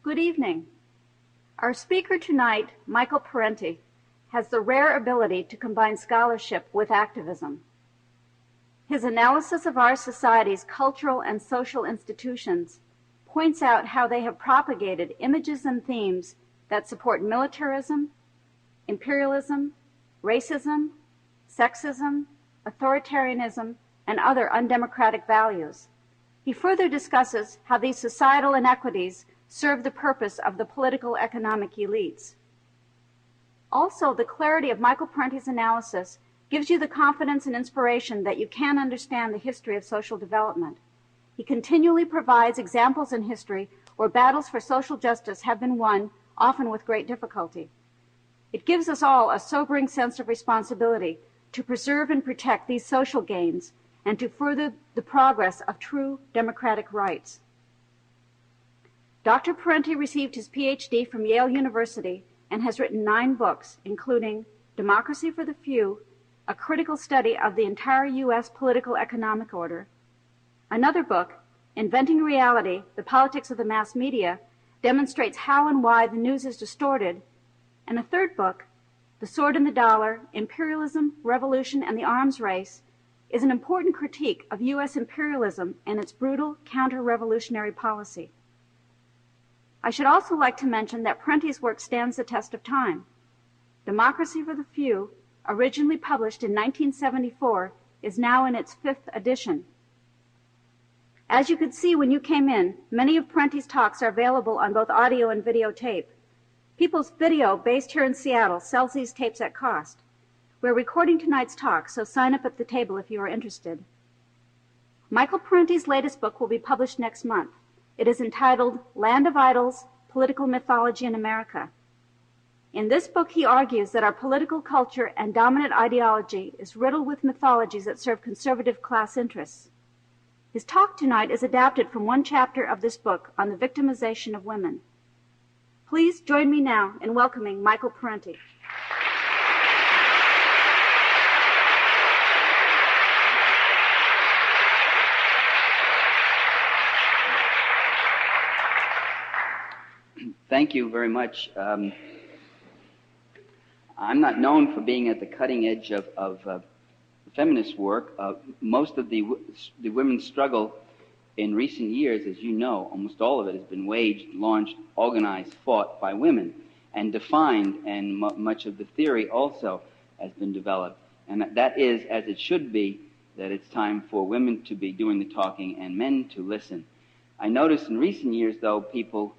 Good evening. Our speaker tonight, Michael Parenti, has the rare ability to combine scholarship with activism. His analysis of our society's cultural and social institutions points out how they have propagated images and themes that support militarism, imperialism, racism, sexism, authoritarianism, and other undemocratic values. He further discusses how these societal inequities serve the purpose of the political economic elites. Also, the clarity of Michael Parenti's analysis gives you the confidence and inspiration that you can understand the history of social development. He continually provides examples in history where battles for social justice have been won, often with great difficulty. It gives us all a sobering sense of responsibility to preserve and protect these social gains and to further the progress of true democratic rights. Dr. Parenti received his PhD from Yale University and has written 9 books, including Democracy for the Few, a critical study of the entire U.S. political economic order. Another book, Inventing Reality, the Politics of the Mass Media, demonstrates how and why the news is distorted. And a third book, The Sword and the Dollar, Imperialism, Revolution, and the Arms Race, is an important critique of U.S. imperialism and its brutal counter-revolutionary policy. I should also like to mention that Parenti's work stands the test of time. Democracy for the Few, originally published in 1974, is now in its 5th edition. As you could see when you came in, many of Parenti's talks are available on both audio and videotape. People's Video, based here in Seattle, sells these tapes at cost. We're recording tonight's talk, so sign up at the table if you are interested. Michael Parenti's latest book will be published next month. It is entitled Land of Idols, Political Mythology in America. In this book, he argues that our political culture and dominant ideology is riddled with mythologies that serve conservative class interests. His talk tonight is adapted from one chapter of this book on the victimization of women. Please join me now in welcoming Michael Parenti. Thank you very much. I'm not known for being at the cutting edge of feminist work. Most of the women's struggle in recent years, as you know, almost all of it has been waged, launched, organized, fought by women, and defined, and much of the theory also has been developed. And that is, as it should be, that it's time for women to be doing the talking and men to listen. I noticed in recent years, though, people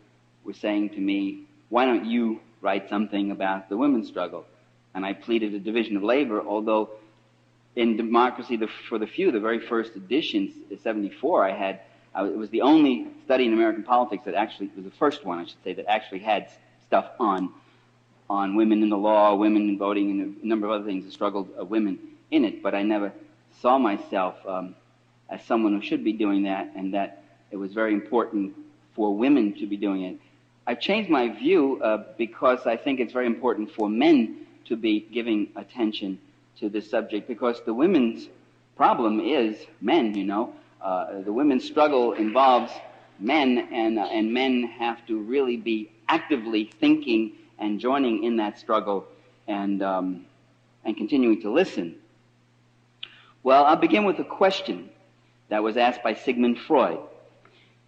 were saying to me, why don't you write something about the women's struggle? And I pleaded a division of labor, although in Democracy for the Few, the very first edition, 74, it was the only study in American politics that actually, it was the first one, I should say, that actually had stuff on women in the law, women in voting, and a number of other things, the struggle of women in it. But I never saw myself as someone who should be doing that, and that it was very important for women to be doing it. I've changed my view because I think it's very important for men to be giving attention to this subject, because the women's problem is men, you know. The women's struggle involves men, and men have to really be actively thinking and joining in that struggle and continuing to listen. Well, I'll begin with a question that was asked by Sigmund Freud.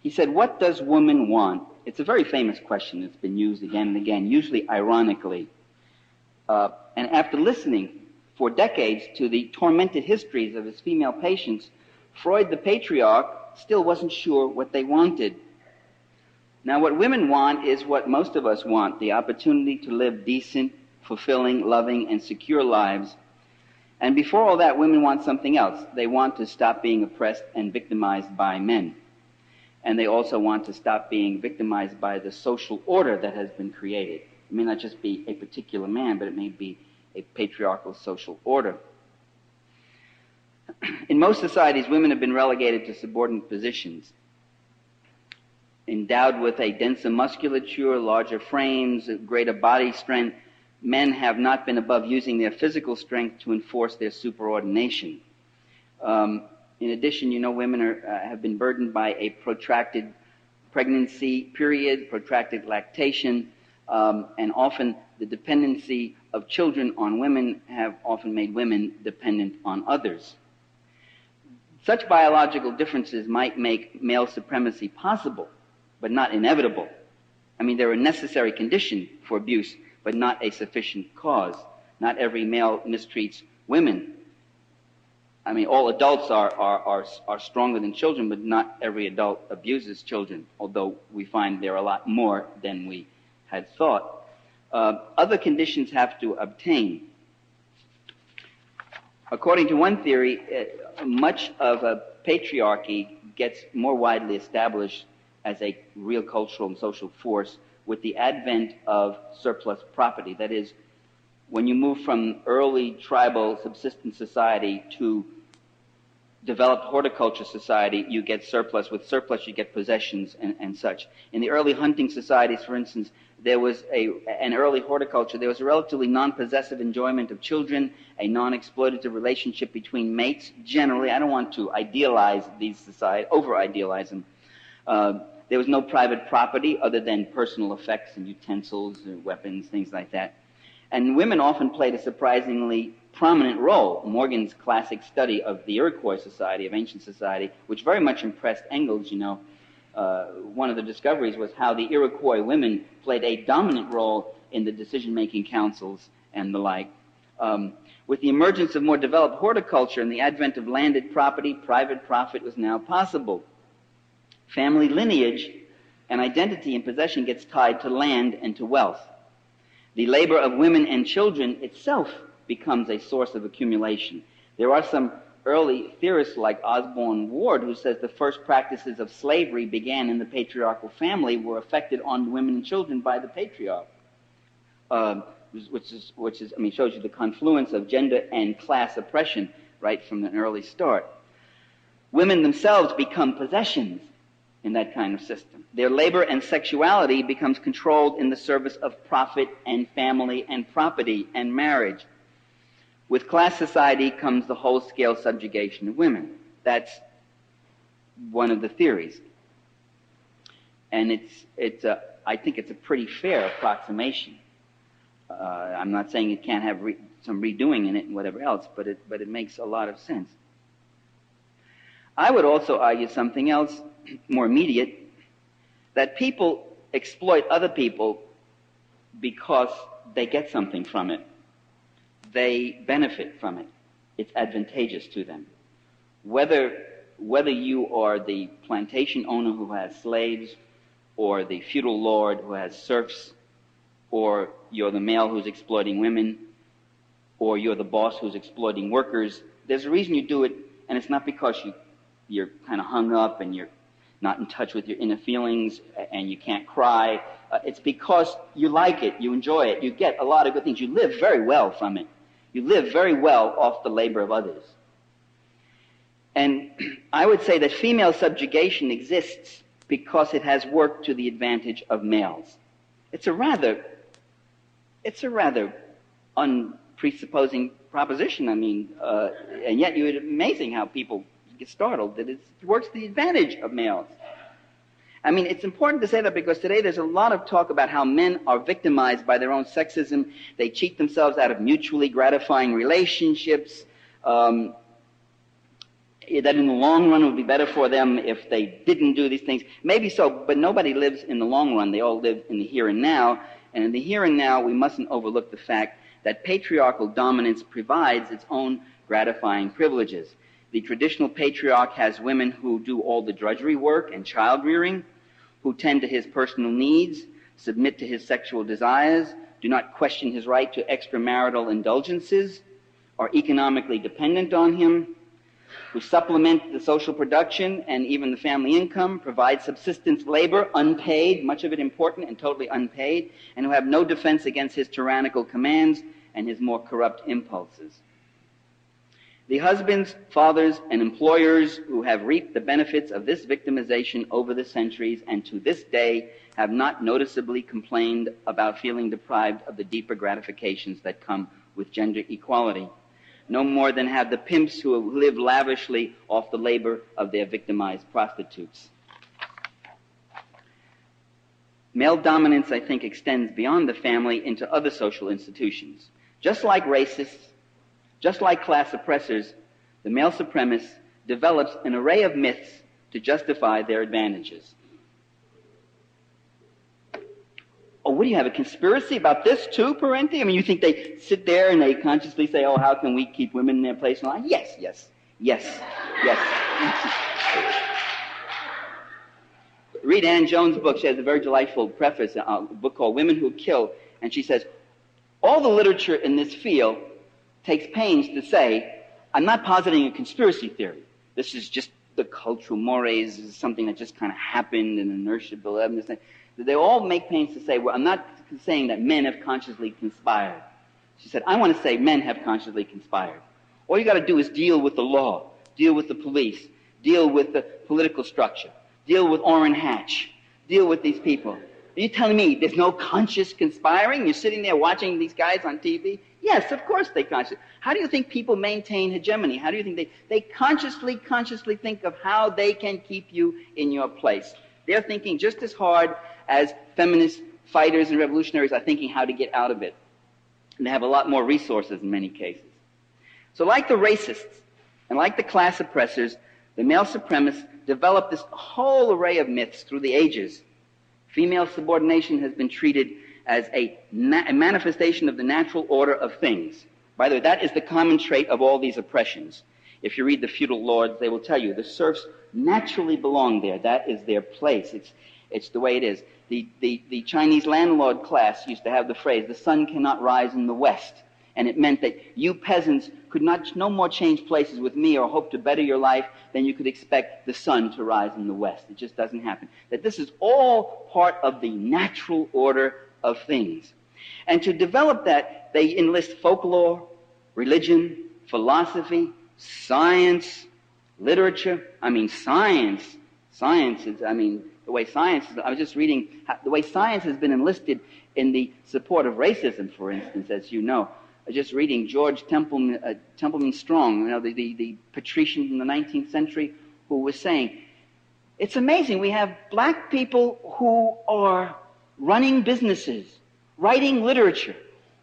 He said, what does woman want? It's a very famous question. It's been used again and again, usually ironically. And after listening for decades to the tormented histories of his female patients, Freud, the patriarch, still wasn't sure what they wanted. Now, what women want is what most of us want, the opportunity to live decent, fulfilling, loving, and secure lives. And before all that, women want something else. They want to stop being oppressed and victimized by men. And they also want to stop being victimized by the social order that has been created. It may not just be a particular man, but it may be a patriarchal social order. In most societies, women have been relegated to subordinate positions. Endowed with a denser musculature, larger frames, greater body strength, men have not been above using their physical strength to enforce their superordination. In addition, you know, women have been burdened by a protracted pregnancy period, protracted lactation, and often the dependency of children on women have often made women dependent on others. Such biological differences might make male supremacy possible, but not inevitable. I mean, they're a necessary condition for abuse, but not a sufficient cause. Not every male mistreats women. I mean, all adults are stronger than children, but not every adult abuses children, although we find there are a lot more than we had thought. Other conditions have to obtain. According to one theory, much of a patriarchy gets more widely established as a real cultural and social force with the advent of surplus property. That is, when you move from early tribal subsistence society to developed horticulture society, you get surplus. With surplus, you get possessions and such. In the early hunting societies, for instance, there was an early horticulture. There was a relatively non-possessive enjoyment of children, a non-exploitative relationship between mates. Generally, I don't want to idealize these societies, over-idealize them. There was no private property other than personal effects and utensils, or weapons, things like that. And women often played a surprisingly prominent role. Morgan's classic study of the Iroquois society, of ancient society, which very much impressed Engels, one of the discoveries was how the Iroquois women played a dominant role in the decision-making councils and the like. With the emergence of more developed horticulture and the advent of landed property, private profit was now possible. Family lineage and identity and possession gets tied to land and to wealth. The labor of women and children itself becomes a source of accumulation. There are some early theorists like Osborne Ward who says the first practices of slavery began in the patriarchal family, were affected on women and children by the patriarch, which is, shows you the confluence of gender and class oppression right from an early start. Women themselves become possessions in that kind of system. Their labor and sexuality becomes controlled in the service of profit and family and property and marriage. With class society comes the whole-scale subjugation of women. That's one of the theories. And I think it's a pretty fair approximation. I'm not saying it can't have some redoing in it and whatever else, but it makes a lot of sense. I would also argue something else more immediate, that people exploit other people because they get something from it. They benefit from it. It's advantageous to them. Whether you are the plantation owner who has slaves, or the feudal lord who has serfs, or you're the male who's exploiting women, or you're the boss who's exploiting workers, there's a reason you do it, and it's not because you're kind of hung up and you're not in touch with your inner feelings and you can't cry. It's because you like it, you enjoy it, you get a lot of good things. You live very well from it. You live very well off the labor of others. And I would say that female subjugation exists because it has worked to the advantage of males. It's a rather unpresupposing proposition, and yet it's amazing how people get startled that it works to the advantage of males. It's important to say that because today there's a lot of talk about how men are victimized by their own sexism. They cheat themselves out of mutually gratifying relationships. That in the long run would be better for them if they didn't do these things. Maybe so, but nobody lives in the long run. They all live in the here and now. And in the here and now, we mustn't overlook the fact that patriarchal dominance provides its own gratifying privileges. The traditional patriarch has women who do all the drudgery work and child rearing, who tend to his personal needs, submit to his sexual desires, do not question his right to extramarital indulgences, are economically dependent on him, who supplement the social production and even the family income, provide subsistence labor, unpaid, much of it important and totally unpaid, and who have no defense against his tyrannical commands and his more corrupt impulses. The husbands, fathers, and employers who have reaped the benefits of this victimization over the centuries and to this day have not noticeably complained about feeling deprived of the deeper gratifications that come with gender equality, no more than have the pimps who live lavishly off the labor of their victimized prostitutes. Male dominance, I think, extends beyond the family into other social institutions. Just like racists, just like class oppressors, the male supremacist develops an array of myths to justify their advantages. Oh, what do you have, a conspiracy about this too, Parenti? I mean, you think they sit there and they consciously say, oh, how can we keep women in their place in line? Yes, yes, yes, yes. Read Ann Jones' book. She has a very delightful preface, a book called Women Who Kill, and she says, all the literature in this field takes pains to say, I'm not positing a conspiracy theory. This is just the cultural mores, this is something that just kind of happened in inertia below evidence. They all make pains to say, well, I'm not saying that men have consciously conspired. She said, I want to say men have consciously conspired. All you got to do is deal with the law, deal with the police, deal with the political structure, deal with Orrin Hatch, deal with these people. Are you telling me there's no conscious conspiring? You're sitting there watching these guys on TV? Yes, of course they consciously. How do you think people maintain hegemony? How do you think they consciously think of how they can keep you in your place? They're thinking just as hard as feminist fighters and revolutionaries are thinking how to get out of it. And they have a lot more resources in many cases. So like the racists and like the class oppressors, the male supremacists developed this whole array of myths through the ages. Female subordination has been treated as a manifestation of the natural order of things. By the way, that is the common trait of all these oppressions. If you read the feudal lords, they will tell you the serfs naturally belong there. That is their place. It's the way it is. The Chinese landlord class used to have the phrase, the sun cannot rise in the west. And it meant that you peasants could no more change places with me or hope to better your life than you could expect the sun to rise in the west. It just doesn't happen. That this is all part of the natural order of things. And to develop that, they enlist folklore, religion, philosophy, science, literature. I mean, science is, the way science is, I was just reading, the way science has been enlisted in the support of racism, for instance, as you know. I was just reading George Templeman Strong, the patrician in the 19th century, who was saying, it's amazing, we have black people who are running businesses, writing literature,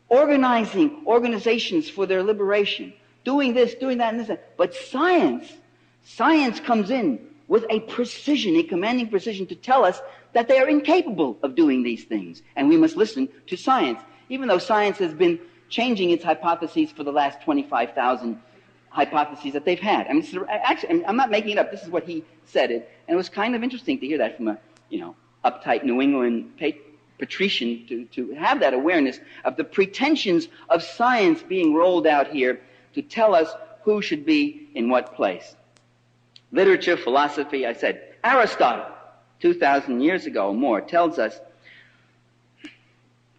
organizing organizations for their liberation, doing this, doing that, and this, but science comes in with a precision, a commanding precision to tell us that they are incapable of doing these things. And we must listen to science, even though science has been changing its hypotheses for the last 25,000 hypotheses that they've had. I mean, actually, I'm not making it up. This is what he said. And it was kind of interesting to hear that from a, uptight New England patrician to have that awareness of the pretensions of science being rolled out here to tell us who should be in what place. Literature, philosophy, I said, Aristotle, 2,000 years ago or more, tells us,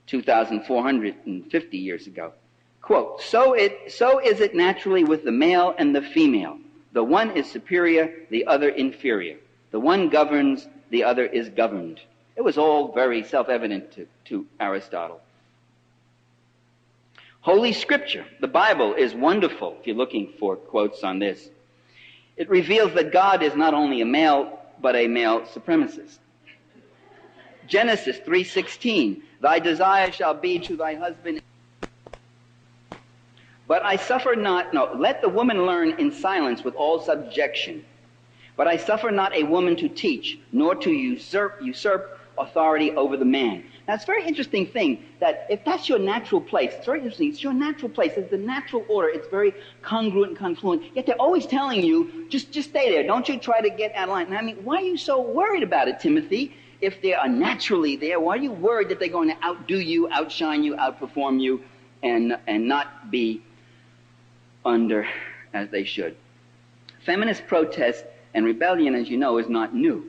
2,450 years ago, quote, so is it naturally with the male and the female. The one is superior, the other inferior. The one governs, the other is governed. It was all very self-evident to Aristotle. Holy Scripture, the Bible, is wonderful if you're looking for quotes on this. It reveals that God is not only a male, but a male supremacist. Genesis 3:16, thy desire shall be to thy husband. But I suffer not, let the woman learn in silence with all subjection. But I suffer not a woman to teach, nor to usurp authority over the man. Now, it's a very interesting thing that if that's your natural place, it's very interesting. It's your natural place. It's the natural order. It's very congruent and confluent. Yet they're always telling you, just stay there. Don't you try to get out of line. And I mean, why are you so worried about it, Timothy? If they are naturally there, why are you worried that they're going to outdo you, outshine you, outperform you, and not be under as they should? Feminist protest and rebellion, as you know, is not new.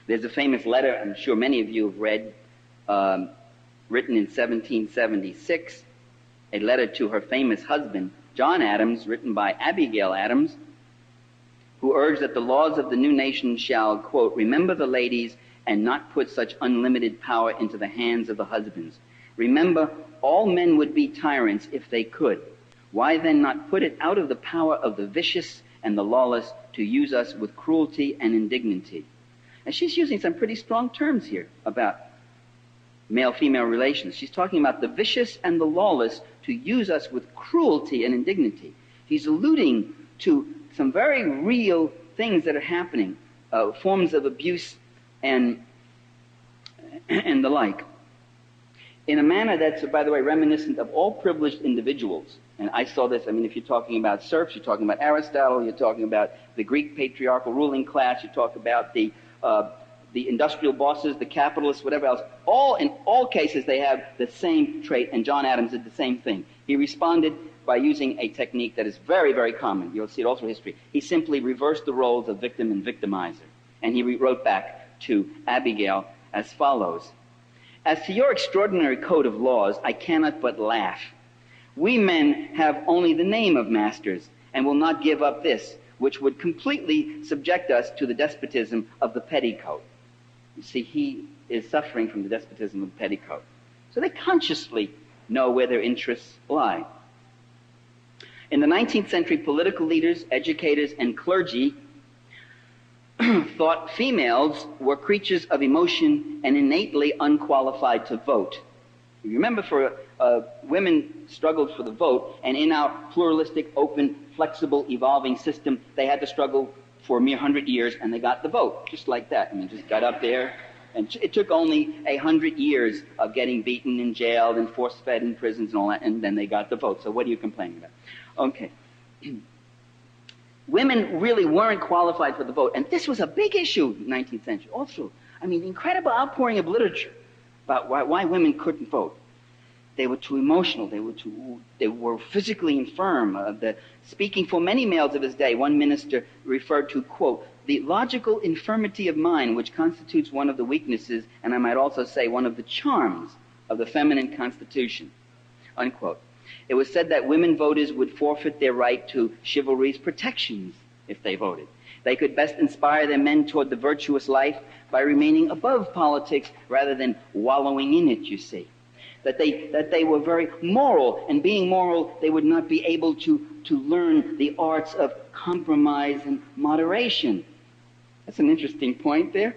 There's a famous letter I'm sure many of you have read, written in 1776, a letter to her famous husband, John Adams, written by Abigail Adams, who urged that the laws of the new nation shall, quote, remember the ladies and not put such unlimited power into the hands of the husbands. Remember, all men would be tyrants if they could. Why then not put it out of the power of the vicious and the lawless to use us with cruelty and indignity? And she's using some pretty strong terms here about male-female relations. She's talking about the vicious and the lawless to use us with cruelty and indignity. She's alluding to some very real things that are happening, forms of abuse and the like, in a manner that's, by the way, reminiscent of all privileged individuals. And I saw this, I mean, if you're talking about serfs, you're talking about Aristotle, you're talking about the Greek patriarchal ruling class, you talk about the industrial bosses, the capitalists, whatever else. In all cases, they have the same trait, and John Adams did the same thing. He responded by using a technique that is very, very common. You'll see it all through history. He simply reversed the roles of victim and victimizer. And he wrote back to Abigail as follows: "As to your extraordinary code of laws, I cannot but laugh. We men have only the name of masters, and will not give up this, which would completely subject us to the despotism of the petticoat." You see, he is suffering from the despotism of the petticoat. So they consciously know where their interests lie. In the 19th century, political leaders, educators, and clergy thought females were creatures of emotion and innately unqualified to vote. You remember, women struggled for the vote, and in our pluralistic, open, flexible, evolving system, they had to struggle for a mere 100 years, and they got the vote, just like that. I mean, just got up there, and it took only 100 years of getting beaten and jailed and force-fed in prisons and all that, and then they got the vote. So what are you complaining about? Okay. Women really weren't qualified for the vote, and this was a big issue in the 19th century also. I mean, incredible outpouring of literature about why women couldn't vote. They were too emotional. They were physically infirm. Speaking for many males of his day, one minister referred to, quote, "the logical infirmity of mind which constitutes one of the weaknesses, and I might also say one of the charms of the feminine constitution," unquote. It was said that women voters would forfeit their right to chivalry's protections if they voted. They could best inspire their men toward the virtuous life by remaining above politics rather than wallowing in it, you see. That they were very moral, and being moral, they would not be able to learn the arts of compromise and moderation. That's an interesting point there.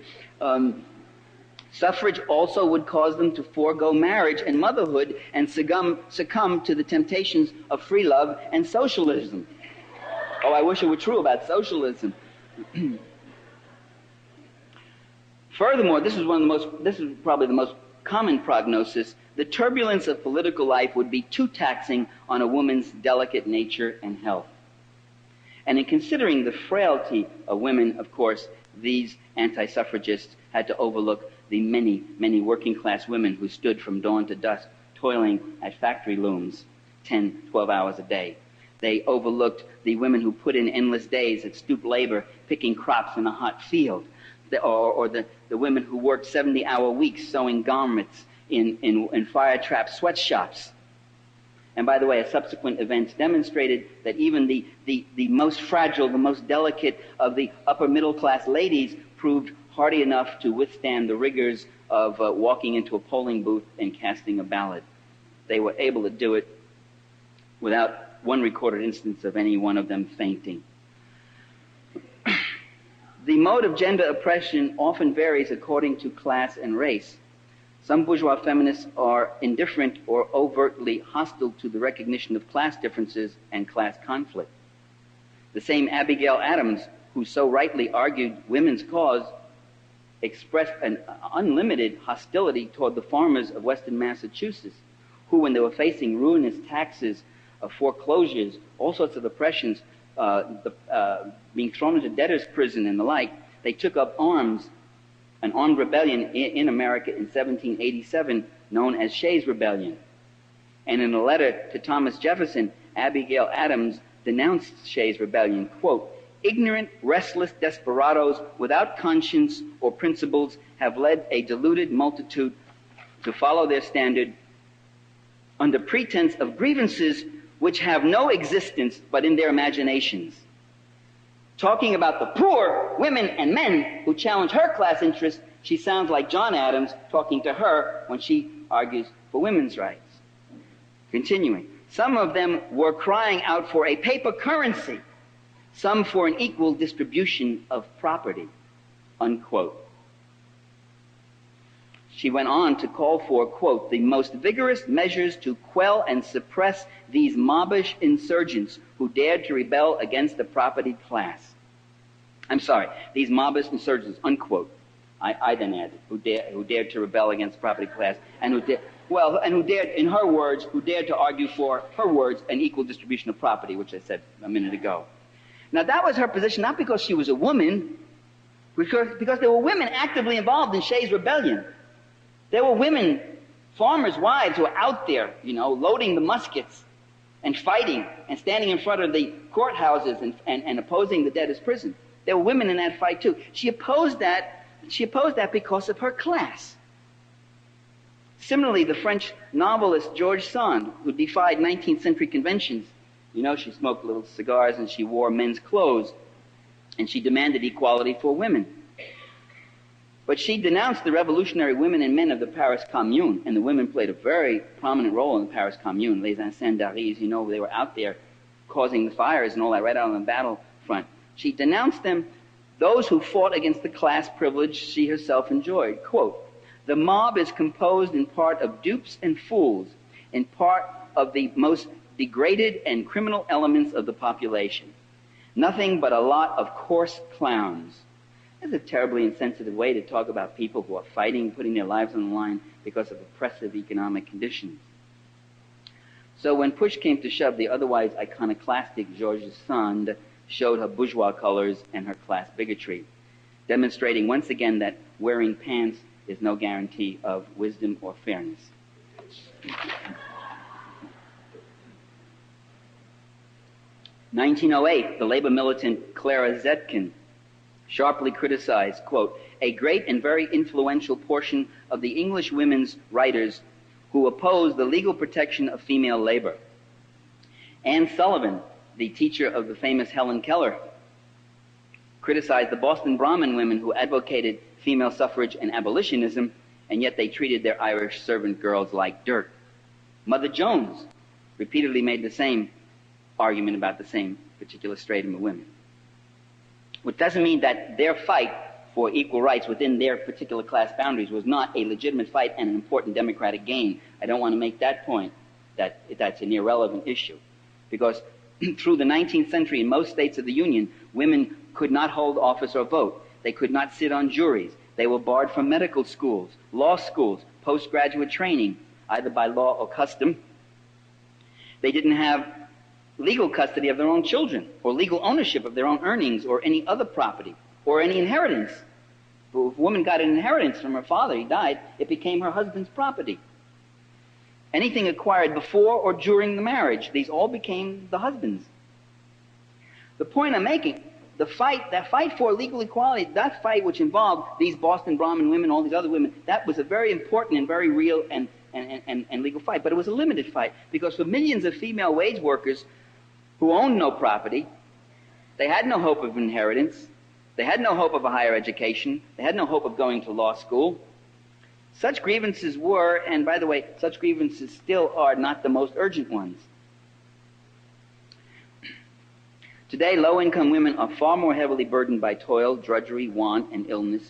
Suffrage also would cause them to forego marriage and motherhood and succumb to the temptations of free love and socialism. Oh, I wish it were true about socialism. Furthermore, this is probably the most common prognosis. The turbulence of political life would be too taxing on a woman's delicate nature and health. And in considering the frailty of women, of course, these anti-suffragists had to overlook the many, many working-class women who stood from dawn to dusk, toiling at factory looms 10, 12 hours a day. They overlooked the women who put in endless days at stoop labor, picking crops in a hot field, or the women who worked 70-hour weeks sewing garments in fire-trap sweatshops. And by the way, subsequent events demonstrated that even the most fragile, the most delicate of the upper middle-class ladies proved hardy enough to withstand the rigors of walking into a polling booth and casting a ballot. They were able to do it without one recorded instance of any one of them fainting. The mode of gender oppression often varies according to class and race. Some bourgeois feminists are indifferent or overtly hostile to the recognition of class differences and class conflict. The same Abigail Adams, who so rightly argued women's cause, expressed an unlimited hostility toward the farmers of Western Massachusetts, who, when they were facing ruinous taxes, foreclosures, all sorts of oppressions, being thrown into debtor's prison and the like, they took up arms, an armed rebellion in America in 1787 known as Shays' Rebellion. And in a letter to Thomas Jefferson, Abigail Adams denounced Shays' Rebellion, quote, "Ignorant, restless desperadoes without conscience or principles have led a deluded multitude to follow their standard under pretense of grievances which have no existence but in their imaginations." Talking about the poor, women, and men who challenge her class interests, she sounds like John Adams talking to her when she argues for women's rights. Continuing, some of them were crying out for a paper currency, some for an equal distribution of property, unquote. She went on to call for, quote, the most vigorous measures to quell and suppress these mobbish insurgents who dared to rebel against the propertied class. I'm sorry, these mobbish insurgents, unquote. I then added, who dared to rebel against the property class, and who dared, in her words, who dared to argue for, her words, an equal distribution of property, which I said a minute ago. Now that was her position, not because she was a woman, because there were women actively involved in Shays' rebellion. There were women, farmers' wives, who were out there, loading the muskets and fighting and standing in front of the courthouses and opposing the debtors' prison. There were women in that fight too. She opposed that because of her class. Similarly, the French novelist George Sand, who defied 19th century conventions, she smoked little cigars and she wore men's clothes, and she demanded equality for women. But she denounced the revolutionary women and men of the Paris Commune, and the women played a very prominent role in the Paris Commune. Les incendiaries, they were out there causing the fires and all that right out on the battlefront. She denounced them, those who fought against the class privilege she herself enjoyed. Quote, the mob is composed in part of dupes and fools, in part of the most degraded and criminal elements of the population. Nothing but a lot of coarse clowns. That's a terribly insensitive way to talk about people who are fighting, putting their lives on the line because of oppressive economic conditions. So when push came to shove, the otherwise iconoclastic Georges Sand showed her bourgeois colors and her class bigotry, demonstrating once again that wearing pants is no guarantee of wisdom or fairness. 1908, the labor militant Clara Zetkin sharply criticized, quote, a great and very influential portion of the English women's writers who oppose the legal protection of female labor. Anne Sullivan, the teacher of the famous Helen Keller, criticized the Boston Brahmin women who advocated female suffrage and abolitionism, and yet they treated their Irish servant girls like dirt. Mother Jones repeatedly made the same argument about the same particular stratum of women. Which doesn't mean that their fight for equal rights within their particular class boundaries was not a legitimate fight and an important democratic gain. I don't want to make that point, that that's an irrelevant issue. Because through the 19th century in most states of the Union, women could not hold office or vote. They could not sit on juries. They were barred from medical schools, law schools, postgraduate training, either by law or custom. They didn't have legal custody of their own children, or legal ownership of their own earnings, or any other property, or any inheritance. But if a woman got an inheritance from her father, he died, it became her husband's property. Anything acquired before or during the marriage, these all became the husband's. The point I'm making, that fight for legal equality, that fight which involved these Boston Brahmin women, all these other women, that was a very important and very real and legal fight. But it was a limited fight, because for millions of female wage workers who owned no property, they had no hope of inheritance, they had no hope of a higher education, they had no hope of going to law school. Such grievances were, and by the way, such grievances still are, not the most urgent ones. Today, low-income women are far more heavily burdened by toil, drudgery, want, and illness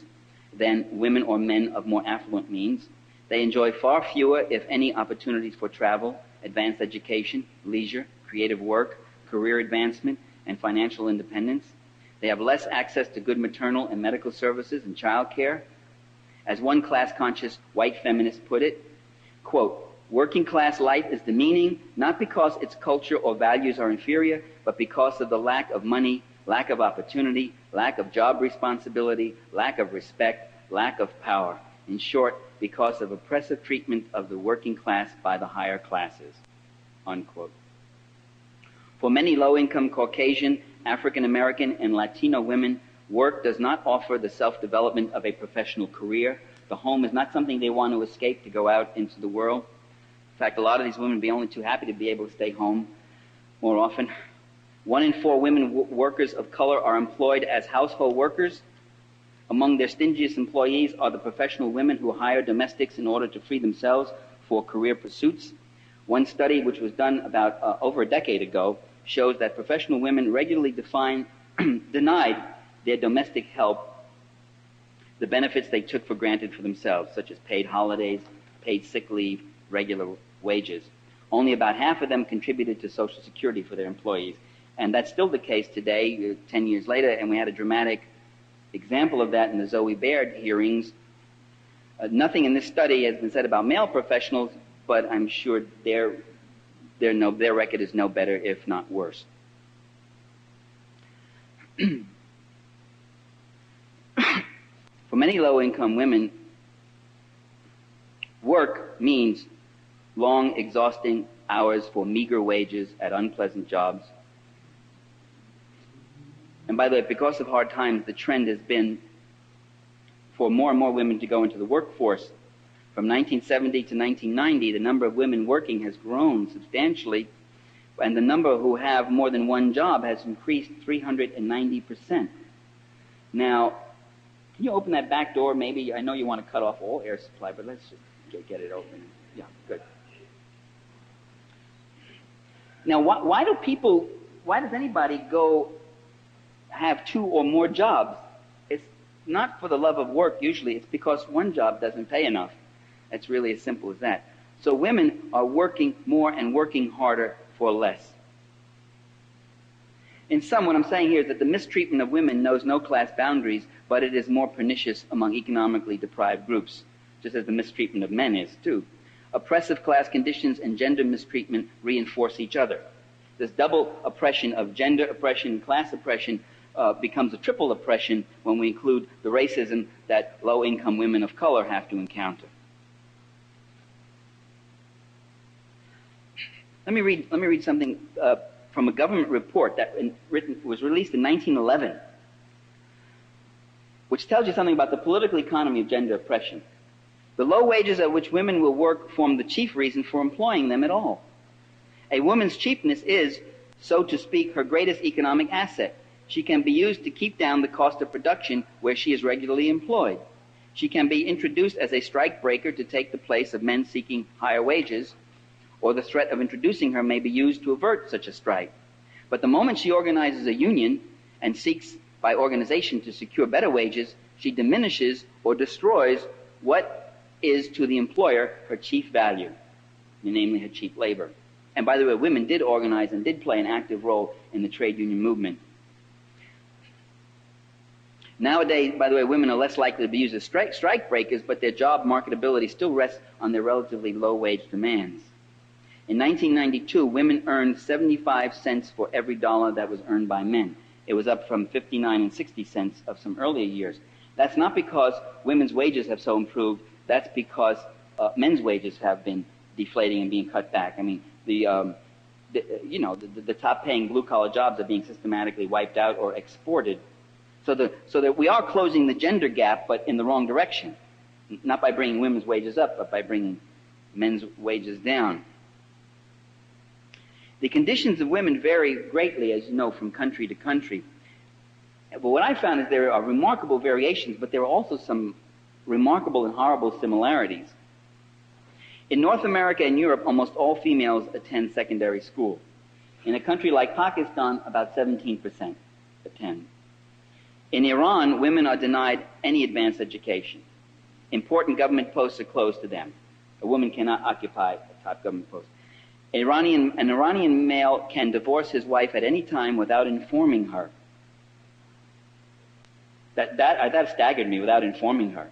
than women or men of more affluent means. They enjoy far fewer, if any, opportunities for travel, advanced education, leisure, creative work, career advancement, and financial independence. They have less access to good maternal and medical services and child care. As one class-conscious white feminist put it, quote, working class life is demeaning not because its culture or values are inferior, but because of the lack of money, lack of opportunity, lack of job responsibility, lack of respect, lack of power. In short, because of oppressive treatment of the working class by the higher classes, unquote. For many low-income Caucasian, African-American, and Latino women, work does not offer the self-development of a professional career. The home is not something they want to escape to go out into the world. In fact, a lot of these women would be only too happy to be able to stay home more often. 1 in 4 women workers of color are employed as household workers. Among their stingiest employees are the professional women who hire domestics in order to free themselves for career pursuits. One study, which was done about over a decade ago, shows that professional women regularly denied their domestic help the benefits they took for granted for themselves, such as paid holidays, paid sick leave, regular wages. Only about half of them contributed to Social Security for their employees. And that's still the case today, 10 years later, and we had a dramatic example of that in the Zoe Baird hearings. Nothing in this study has been said about male professionals, but I'm sure their record is no better, if not worse. For many low-income women, work means long, exhausting hours for meager wages at unpleasant jobs. And by the way, because of hard times, the trend has been for more and more women to go into the workforce. From 1970 to 1990, the number of women working has grown substantially, and the number who have more than one job has increased 390%. Now, can you open that back door? Maybe, I know you want to cut off all air supply, but let's just get it open. Yeah, good. Now, why does anybody go have two or more jobs? It's not for the love of work usually, it's because one job doesn't pay enough. It's really as simple as that. So women are working more and working harder for less. In sum, what I'm saying here is that the mistreatment of women knows no class boundaries, but it is more pernicious among economically deprived groups, just as the mistreatment of men is too. Oppressive class conditions and gender mistreatment reinforce each other. This double oppression of gender oppression and class oppression becomes a triple oppression when we include the racism that low-income women of color have to encounter. Let me read something from a government report that was released in 1911, which tells you something about the political economy of gender oppression. The low wages at which women will work form the chief reason for employing them at all. A woman's cheapness is, so to speak, her greatest economic asset. She can be used to keep down the cost of production where she is regularly employed. She can be introduced as a strike breaker to take the place of men seeking higher wages, or the threat of introducing her may be used to avert such a strike. But the moment she organizes a union and seeks by organization to secure better wages, she diminishes or destroys what is to the employer her chief value, namely her cheap labor. And by the way, women did organize and did play an active role in the trade union movement. Nowadays, by the way, women are less likely to be used as strike breakers, but their job marketability still rests on their relatively low wage demands. In 1992, women earned 75 cents for every dollar that was earned by men. It was up from 59 and 60 cents of some earlier years. That's not because women's wages have so improved. That's because men's wages have been deflating and being cut back. I mean, the top-paying blue-collar jobs are being systematically wiped out or exported. So that we are closing the gender gap, but in the wrong direction. Not by bringing women's wages up, but by bringing men's wages down. The conditions of women vary greatly, as you know, from country to country. But what I found is there are remarkable variations, but there are also some remarkable and horrible similarities. In North America and Europe, almost all females attend secondary school. In a country like Pakistan, about 17% attend. In Iran, women are denied any advanced education. Important government posts are closed to them. A woman cannot occupy a top government post. An Iranian male can divorce his wife at any time without informing her. That staggered me, without informing her.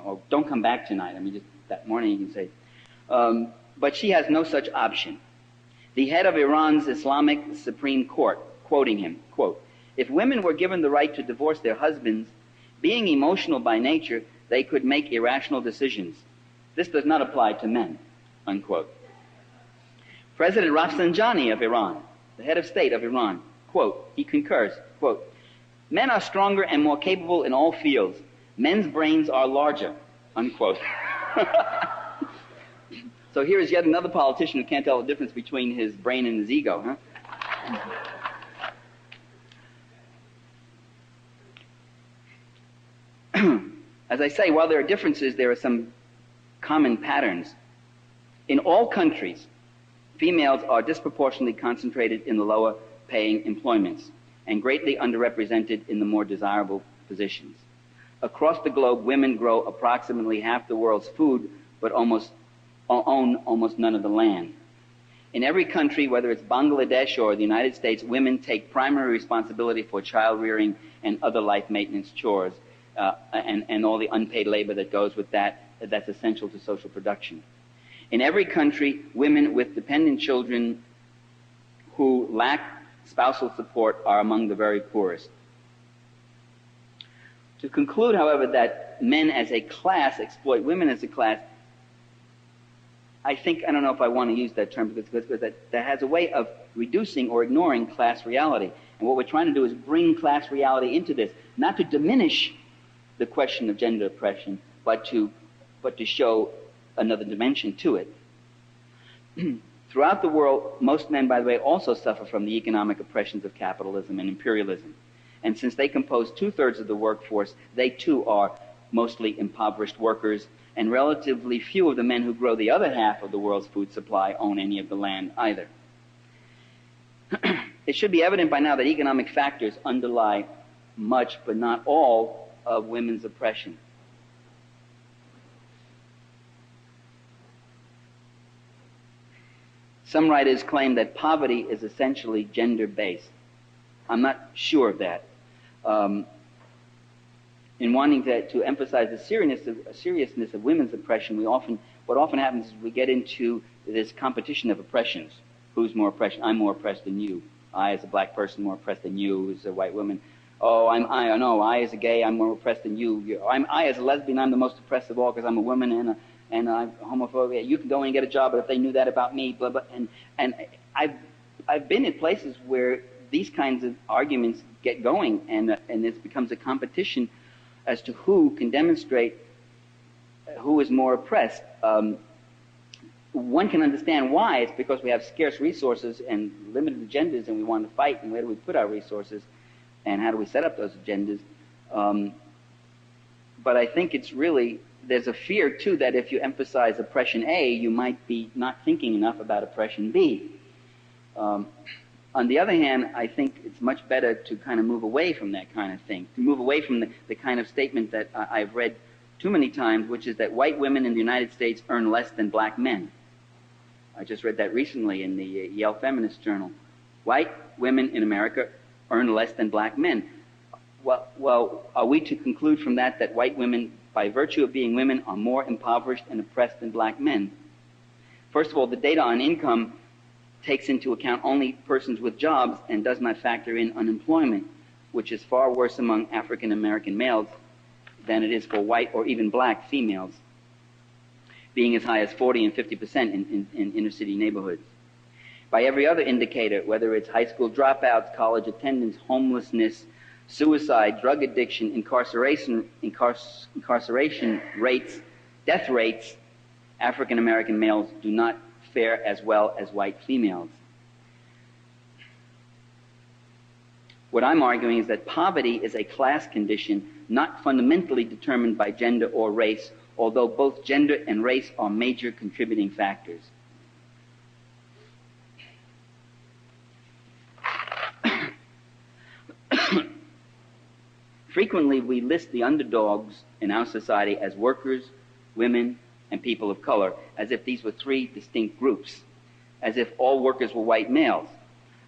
Oh, don't come back tonight. I mean, just that morning you can say. But she has no such option. The head of Iran's Islamic Supreme Court, quoting him, quote, "If women were given the right to divorce their husbands, being emotional by nature, they could make irrational decisions. This does not apply to men," unquote. President Rafsanjani of Iran, the head of state of Iran, quote, he concurs, quote, "Men are stronger and more capable in all fields. Men's brains are larger," unquote. So here is yet another politician who can't tell the difference between his brain and his ego, huh? As I say, while there are differences, there are some common patterns. In all countries, females are disproportionately concentrated in the lower paying employments and greatly underrepresented in the more desirable positions. Across the globe, women grow approximately half the world's food, but own almost none of the land. In every country, whether it's Bangladesh or the United States, women take primary responsibility for child rearing and other life maintenance chores, and all the unpaid labor that goes with that, that's essential to social production. In every country, women with dependent children who lack spousal support are among the very poorest. To conclude, however, that men as a class exploit women as a class, I don't know if I want to use that term because that has a way of reducing or ignoring class reality. And what we're trying to do is bring class reality into this, not to diminish the question of gender oppression, but to show another dimension to it. Throughout the world, most men, by the way, also suffer from the economic oppressions of capitalism and imperialism. And since they compose 2/3 of the workforce, they too are mostly impoverished workers, and relatively few of the men who grow the other half of the world's food supply own any of the land either. It should be evident by now that economic factors underlie much, but not all, of women's oppression. Some writers claim that poverty is essentially gender-based. I'm not sure of that. In wanting to emphasize the seriousness of women's oppression, what often happens is we get into this competition of oppressions. Who's more oppressed? I'm more oppressed than you. I, as a black person, more oppressed than you, as a white woman. Oh, I, as a gay, I'm more oppressed than you. I, as a lesbian, I'm the most oppressed of all because I'm a woman and I'm homophobic. You can go and get a job, but if they knew that about me, blah, blah. And I've been in places where these kinds of arguments get going, and it becomes a competition as to who can demonstrate who is more oppressed. One can understand why. It's because we have scarce resources and limited agendas, and we want to fight, and where do we put our resources, and how do we set up those agendas? But I think it's really, there's a fear, too, that if you emphasize oppression A, you might be not thinking enough about oppression B. On the other hand, I think it's much better to kind of move away from that kind of thing, to move away from the kind of statement that I've read too many times, which is that white women in the United States earn less than black men. I just read that recently in the Yale Feminist Journal. White women in America earn less than black men. Well, are we to conclude from that white women, by virtue of being women, are more impoverished and oppressed than black men? First of all, the data on income takes into account only persons with jobs and does not factor in unemployment, which is far worse among African American males than it is for white or even black females, being as high as 40 and 50% in inner city neighborhoods. By every other indicator, whether it's high school dropouts, college attendance, homelessness, suicide, drug addiction, incarceration rates, death rates, African American males do not fare as well as white females. What I'm arguing is that poverty is a class condition not fundamentally determined by gender or race, although both gender and race are major contributing factors. Frequently, we list the underdogs in our society as workers, women, and people of color, as if these were three distinct groups, as if all workers were white males.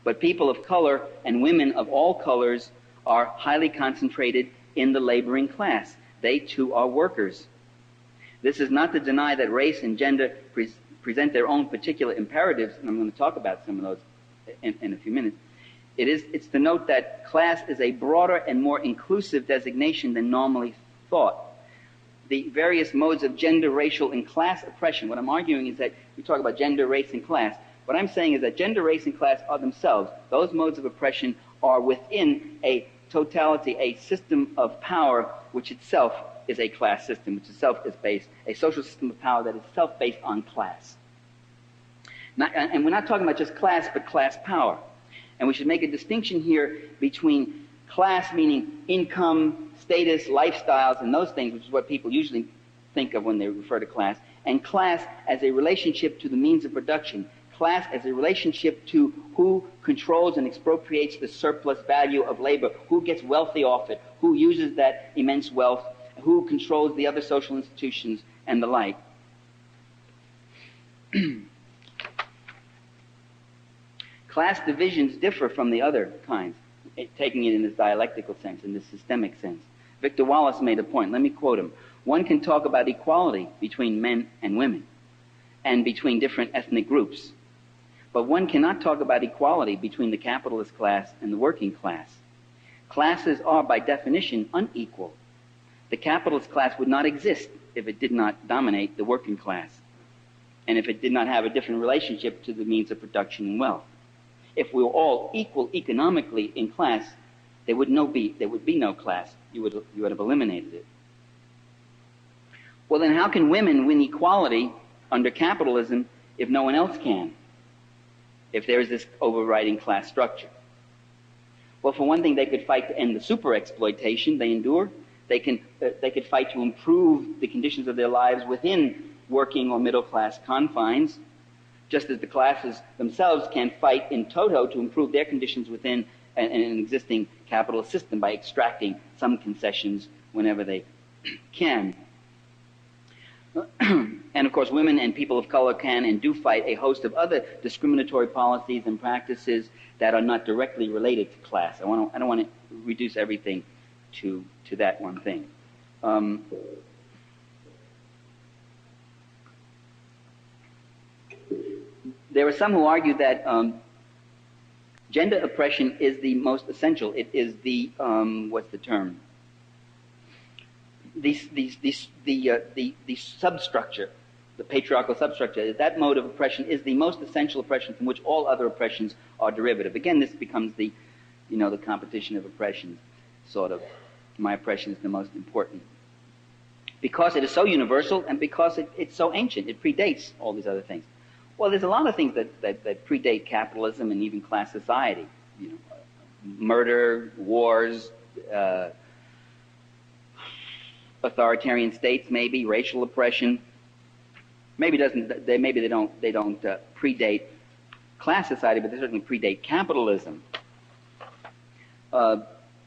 But people of color and women of all colors are highly concentrated in the laboring class. They too are workers. This is not to deny that race and gender present their own particular imperatives, and I'm going to talk about some of those in a few minutes. It's to note that class is a broader and more inclusive designation than normally thought. The various modes of gender, racial, and class oppression. What I'm arguing is that we talk about gender, race, and class. What I'm saying is that gender, race, and class are themselves. Those modes of oppression are within a totality, a system of power, which itself is a class system, which itself is based, a social system of power that is itself based on class. And we're not talking about just class, but class power. And we should make a distinction here between class, meaning income, status, lifestyles, and those things, which is what people usually think of when they refer to class, and class as a relationship to the means of production, class as a relationship to who controls and expropriates the surplus value of labor, who gets wealthy off it, who uses that immense wealth who controls the other social institutions, and the like. Class divisions differ from the other kinds, taking it in this dialectical sense, in this systemic sense. Victor Wallace made a point. Let me quote him. One can talk about equality between men and women and between different ethnic groups, but one cannot talk about equality between the capitalist class and the working class. Classes are, by definition, unequal. The capitalist class would not exist if it did not dominate the working class, and if it did not have a different relationship to the means of production and wealth. If we were all equal economically in class, there would be no class. You would have eliminated it. Well, then how can women win equality under capitalism if no one else can? If there is this overriding class structure? Well, for one thing, they could fight to end the super exploitation they endure. They could fight to improve the conditions of their lives within working or middle class confines, just as the classes themselves can fight in toto to improve their conditions within an existing capitalist system by extracting some concessions whenever they can. And of course, women and people of color can and do fight a host of other discriminatory policies and practices that are not directly related to class. I don't want to reduce everything to that one thing. There are some who argue that gender oppression is the most essential. It is the what's the term? The substructure, the patriarchal substructure. That mode of oppression is the most essential oppression from which all other oppressions are derivative. Again, this becomes the competition of oppressions, sort of. My oppression is the most important because it is so universal and because it's so ancient. It predates all these other things. Well, there's a lot of things that predate capitalism and even class society. Murder, wars, authoritarian states, maybe racial oppression. Maybe they don't predate class society, but they certainly predate capitalism.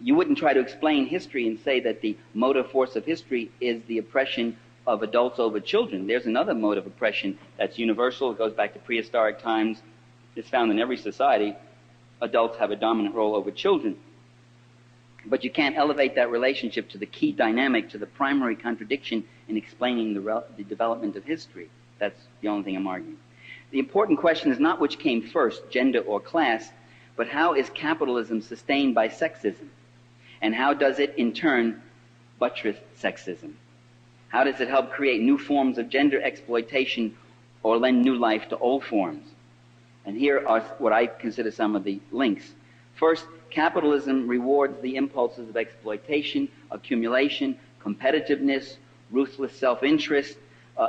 You wouldn't try to explain history and say that the motive force of history is the oppression of adults over children. There's another mode of oppression that's universal. It goes back to prehistoric times. It's found in every society. Adults have a dominant role over children. But you can't elevate that relationship to the key dynamic, to the primary contradiction in explaining the development of history. That's the only thing I'm arguing. The important question is not which came first, gender or class, but how is capitalism sustained by sexism? And how does it, in turn, buttress sexism? How does it help create new forms of gender exploitation or lend new life to old forms? And here are what I consider some of the links. First, capitalism rewards the impulses of exploitation, accumulation, competitiveness, ruthless self-interest,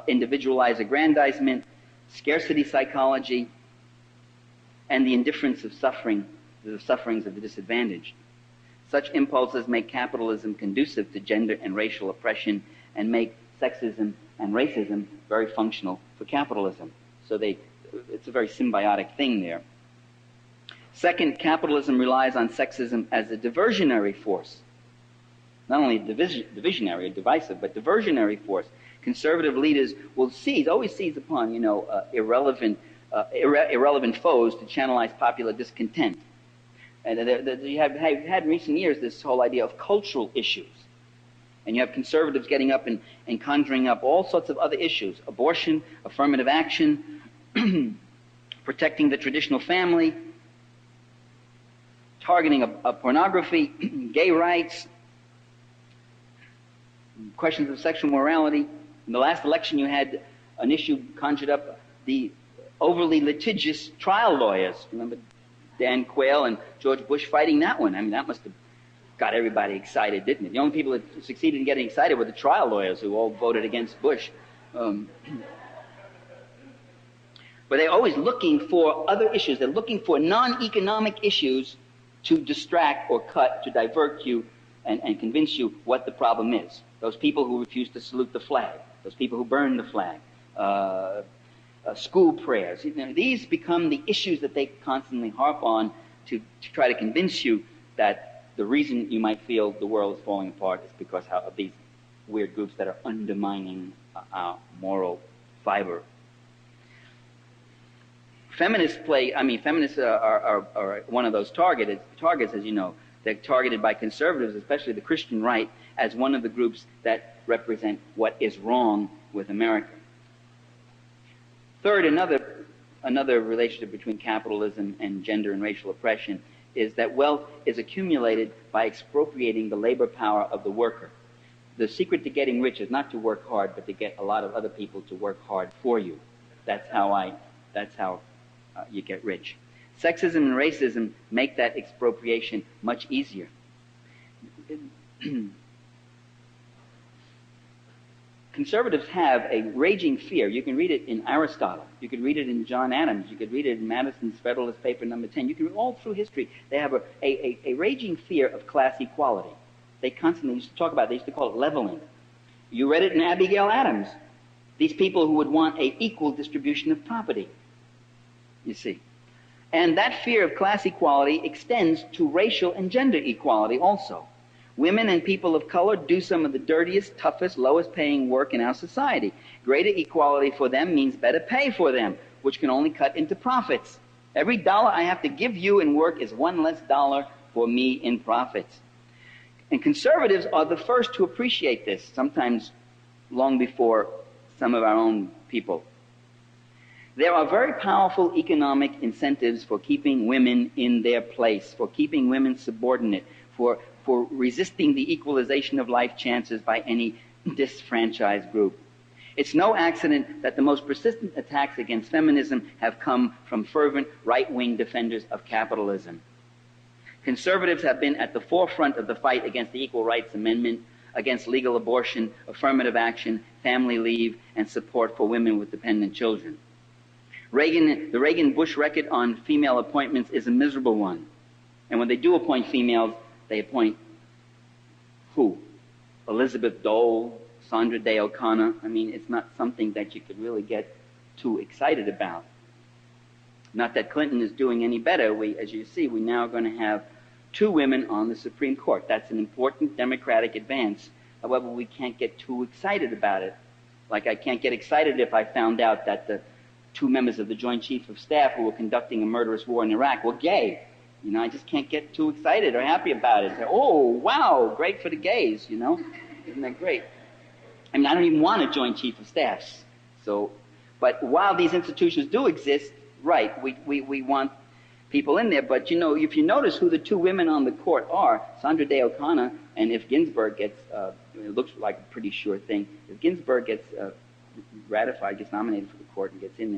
individualized aggrandizement, scarcity psychology, and the indifference of suffering, the sufferings of the disadvantaged. Such impulses make capitalism conducive to gender and racial oppression and make sexism and racism very functional for capitalism. So it's a very symbiotic thing there. Second, capitalism relies on sexism as a diversionary force. Not only divisionary or divisive, but diversionary force. Conservative leaders will always seize upon, irrelevant foes to channelize popular discontent. And you have had in recent years this whole idea of cultural issues. And you have conservatives getting up and conjuring up all sorts of other issues. Abortion, affirmative action, protecting the traditional family, targeting of pornography, gay rights, questions of sexual morality. In the last election you had an issue conjured up, the overly litigious trial lawyers. Remember Dan Quayle and George Bush fighting that one? I mean, that must have got everybody excited, didn't it? The only people that succeeded in getting excited were the trial lawyers who all voted against Bush. But they're always looking for other issues. They're looking for non-economic issues to distract or cut, to divert you and convince you what the problem is. Those people who refuse to salute the flag, those people who burn the flag, school prayers. These become the issues that they constantly harp on to try to convince you that the reason you might feel the world is falling apart is because of these weird groups that are undermining our moral fiber. Feminists are one of those targets, as you know. They're targeted by conservatives, especially the Christian right, as one of the groups that represent what is wrong with America. Third, another relationship between capitalism and gender and racial oppression is that wealth is accumulated by expropriating the labor power of the worker. The secret to getting rich is not to work hard, but to get a lot of other people to work hard for you. That's how you get rich. Sexism and racism make that expropriation much easier. Conservatives have a raging fear. You can read it in Aristotle. You could read it in John Adams. You could read it in Madison's Federalist Paper number 10. You can read all through history. They have a raging fear of class equality. They constantly used to talk about it. They used to call it leveling. You read it in Abigail Adams. These people who would want an equal distribution of property, you see. And that fear of class equality extends to racial and gender equality also. Women and people of color do some of the dirtiest, toughest, lowest paying work in our society. Greater equality for them means better pay for them, which can only cut into profits. Every dollar I have to give you in work is one less dollar for me in profits. And conservatives are the first to appreciate this, sometimes long before some of our own people. There are very powerful economic incentives for keeping women in their place, for keeping women subordinate, for resisting the equalization of life chances by any disfranchised group. It's no accident that the most persistent attacks against feminism have come from fervent right-wing defenders of capitalism. Conservatives have been at the forefront of the fight against the Equal Rights Amendment, against legal abortion, affirmative action, family leave, and support for women with dependent children. The Reagan-Bush record on female appointments is a miserable one. And when they do appoint females, they appoint who? Elizabeth Dole, Sandra Day O'Connor. I mean, it's not something that you could really get too excited about. Not that Clinton is doing any better. As you see, we're now going to have 2 women on the Supreme Court. That's an important democratic advance. However, we can't get too excited about it. Like I can't get excited if I found out that the 2 members of the Joint Chiefs of Staff who were conducting a murderous war in Iraq were gay. You know, I just can't get too excited or happy about it. Say, oh, wow, great for the gays, you know. Isn't that great? I mean, I don't even want a Joint Chief of Staffs. But while these institutions do exist, right, we want people in there. But, you know, if you notice who the 2 women on the court are, Sandra Day O'Connor, and if Ginsburg gets, it looks like a pretty sure thing, if Ginsburg gets ratified, gets nominated for the court and gets in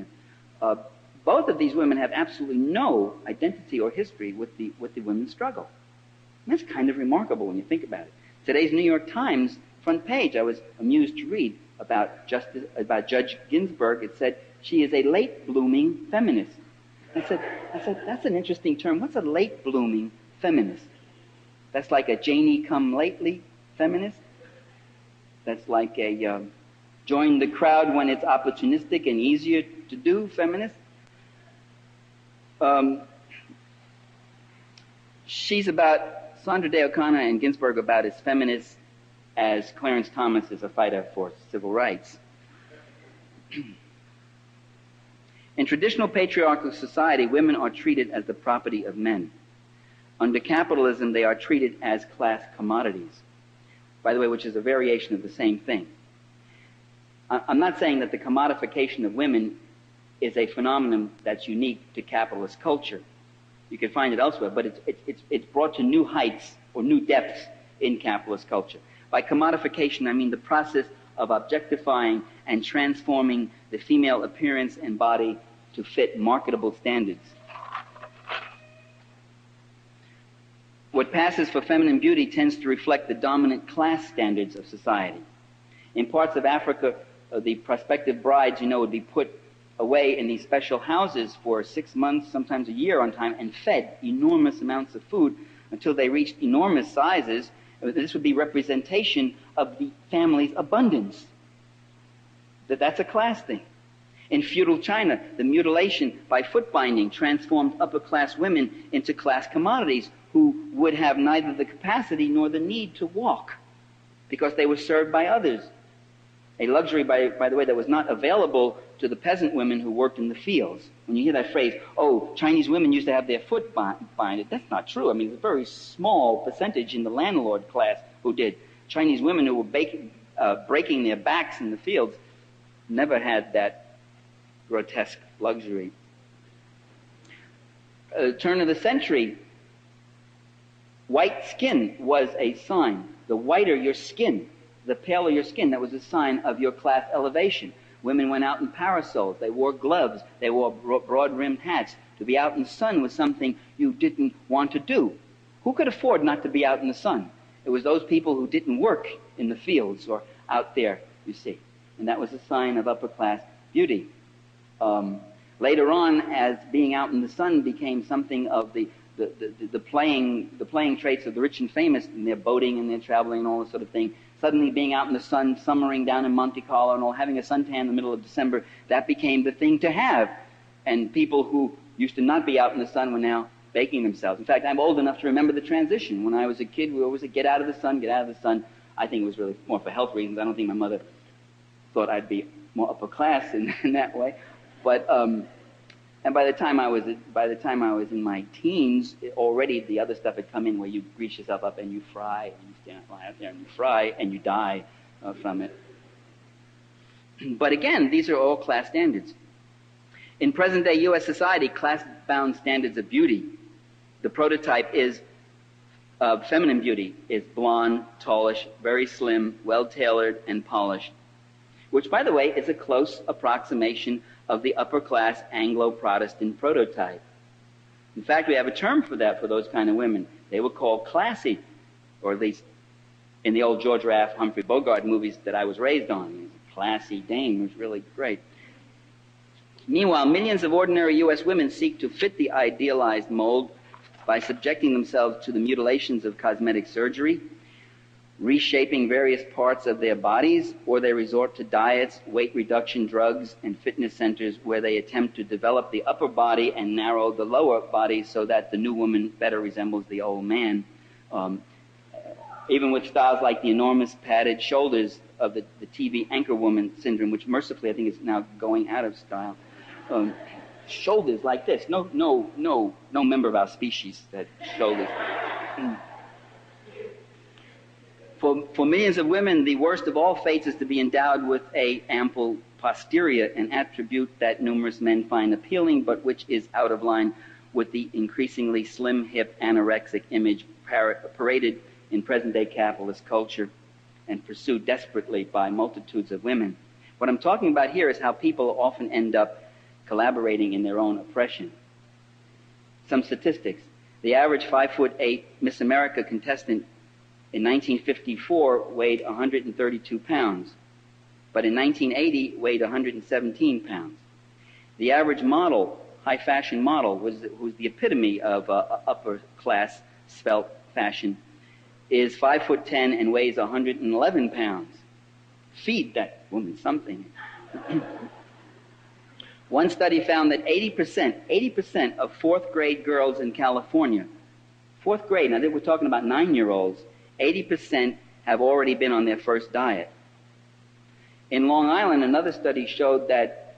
there, both of these women have absolutely no identity or history with the women's struggle. And that's kind of remarkable when you think about it. Today's New York Times front page, I was amused to read about Judge Ginsburg. It said she is a late-blooming feminist. I said, that's an interesting term. What's a late-blooming feminist? That's like a Janie-come-lately feminist? That's like a join the crowd when it's opportunistic and easier to do feminist? She's about, Sandra Day O'Connor and Ginsburg about as feminist as Clarence Thomas is a fighter for civil rights. In traditional patriarchal society, women are treated as the property of men. Under capitalism, they are treated as class commodities, by the way, which is a variation of the same thing. I'm not saying that the commodification of women is a phenomenon that's unique to capitalist culture. You can find it elsewhere, but it's brought to new heights or new depths in capitalist culture. By commodification, I mean the process of objectifying and transforming the female appearance and body to fit marketable standards. What passes for feminine beauty tends to reflect the dominant class standards of society. In parts of Africa, the prospective brides, would be put away in these special houses for 6 months, sometimes a year on time, and fed enormous amounts of food until they reached enormous sizes. This would be representation of the family's abundance. That's a class thing. In feudal China, the mutilation by foot binding transformed upper-class women into class commodities who would have neither the capacity nor the need to walk, because they were served by others. A luxury, by the way, that was not available to the peasant women who worked in the fields. When you hear that phrase, oh, Chinese women used to have their foot binded, that's not true. I mean, it's a very small percentage in the landlord class who did. Chinese women who were breaking their backs in the fields never had that grotesque luxury. Turn of the century, white skin was a sign. The whiter your skin, the paler your skin, that was a sign of your class elevation. Women went out in parasols. They wore gloves. They wore broad-rimmed hats. To be out in the sun was something you didn't want to do. Who could afford not to be out in the sun? It was those people who didn't work in the fields or out there, you see. And that was a sign of upper-class beauty. Later on, as being out in the sun became something of the playing traits of the rich and famous, and their boating and their traveling and all this sort of thing, suddenly being out in the sun, summering down in Monte Carlo and all, having a suntan in the middle of December, that became the thing to have. And people who used to not be out in the sun were now baking themselves. In fact, I'm old enough to remember the transition. When I was a kid, we always said, get out of the sun, get out of the sun. I think it was really more for health reasons. I don't think my mother thought I'd be more upper class in that way. But and by the time I was in my teens, already the other stuff had come in, where you grease yourself up and you fry, and you stand out there and you fry and you die from it. But again, these are all class standards. In present-day U.S. society, class-bound standards of beauty, the prototype is feminine beauty is blonde, tallish, very slim, well-tailored, and polished, which, by the way, is a close approximation of the upper-class Anglo-Protestant prototype. In fact, we have a term for that, for those kind of women. They were called classy, or at least in the old George Raff, Humphrey Bogart movies that I was raised on. Classy dame was really great. Meanwhile, millions of ordinary U.S. women seek to fit the idealized mold by subjecting themselves to the mutilations of cosmetic surgery, reshaping various parts of their bodies, or they resort to diets, weight reduction drugs, and fitness centers where they attempt to develop the upper body and narrow the lower body so that the new woman better resembles the old man. Even with styles like the enormous padded shoulders of the TV anchor woman syndrome, which mercifully I think is now going out of style. Shoulders like this. No member of our species that shoulders. For millions of women, the worst of all fates is to be endowed with a ample posterior, an attribute that numerous men find appealing, but which is out of line with the increasingly slim, hip, anorexic image paraded in present-day capitalist culture and pursued desperately by multitudes of women. What I'm talking about here is how people often end up collaborating in their own oppression. Some statistics. The average 5'8" Miss America contestant in 1954 weighed 132 pounds, but in 1980 weighed 117 pounds. The average model, high fashion model, who's the epitome of upper class svelte fashion, is 5'10" and weighs 111 pounds. Feed that woman something. One study found that 80% of fourth grade girls in California, fourth grade, now we're talking about 9-year-olds, 80% have already been on their first diet. In Long Island, another study showed that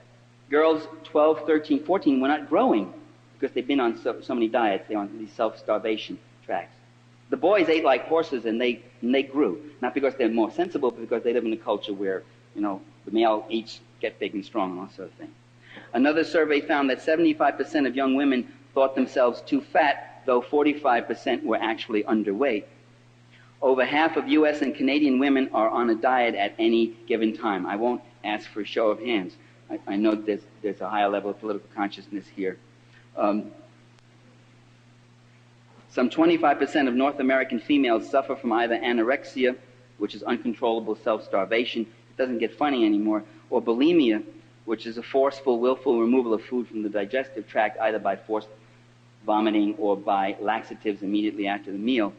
girls 12, 13, 14 were not growing because they've been on so many diets. They're on these self-starvation tracks. The boys ate like horses and they grew, not because they're more sensible, but because they live in a culture where, the male eats, get big and strong and all sort of thing. Another survey found that 75% of young women thought themselves too fat, though 45% were actually underweight. Over half of U.S. and Canadian women are on a diet at any given time. I won't ask for a show of hands. I know there's a higher level of political consciousness here. Some 25% of North American females suffer from either anorexia, which is uncontrollable self-starvation, it doesn't get funny anymore, or bulimia, which is a forceful, willful removal of food from the digestive tract, either by forced vomiting or by laxatives immediately after the meal.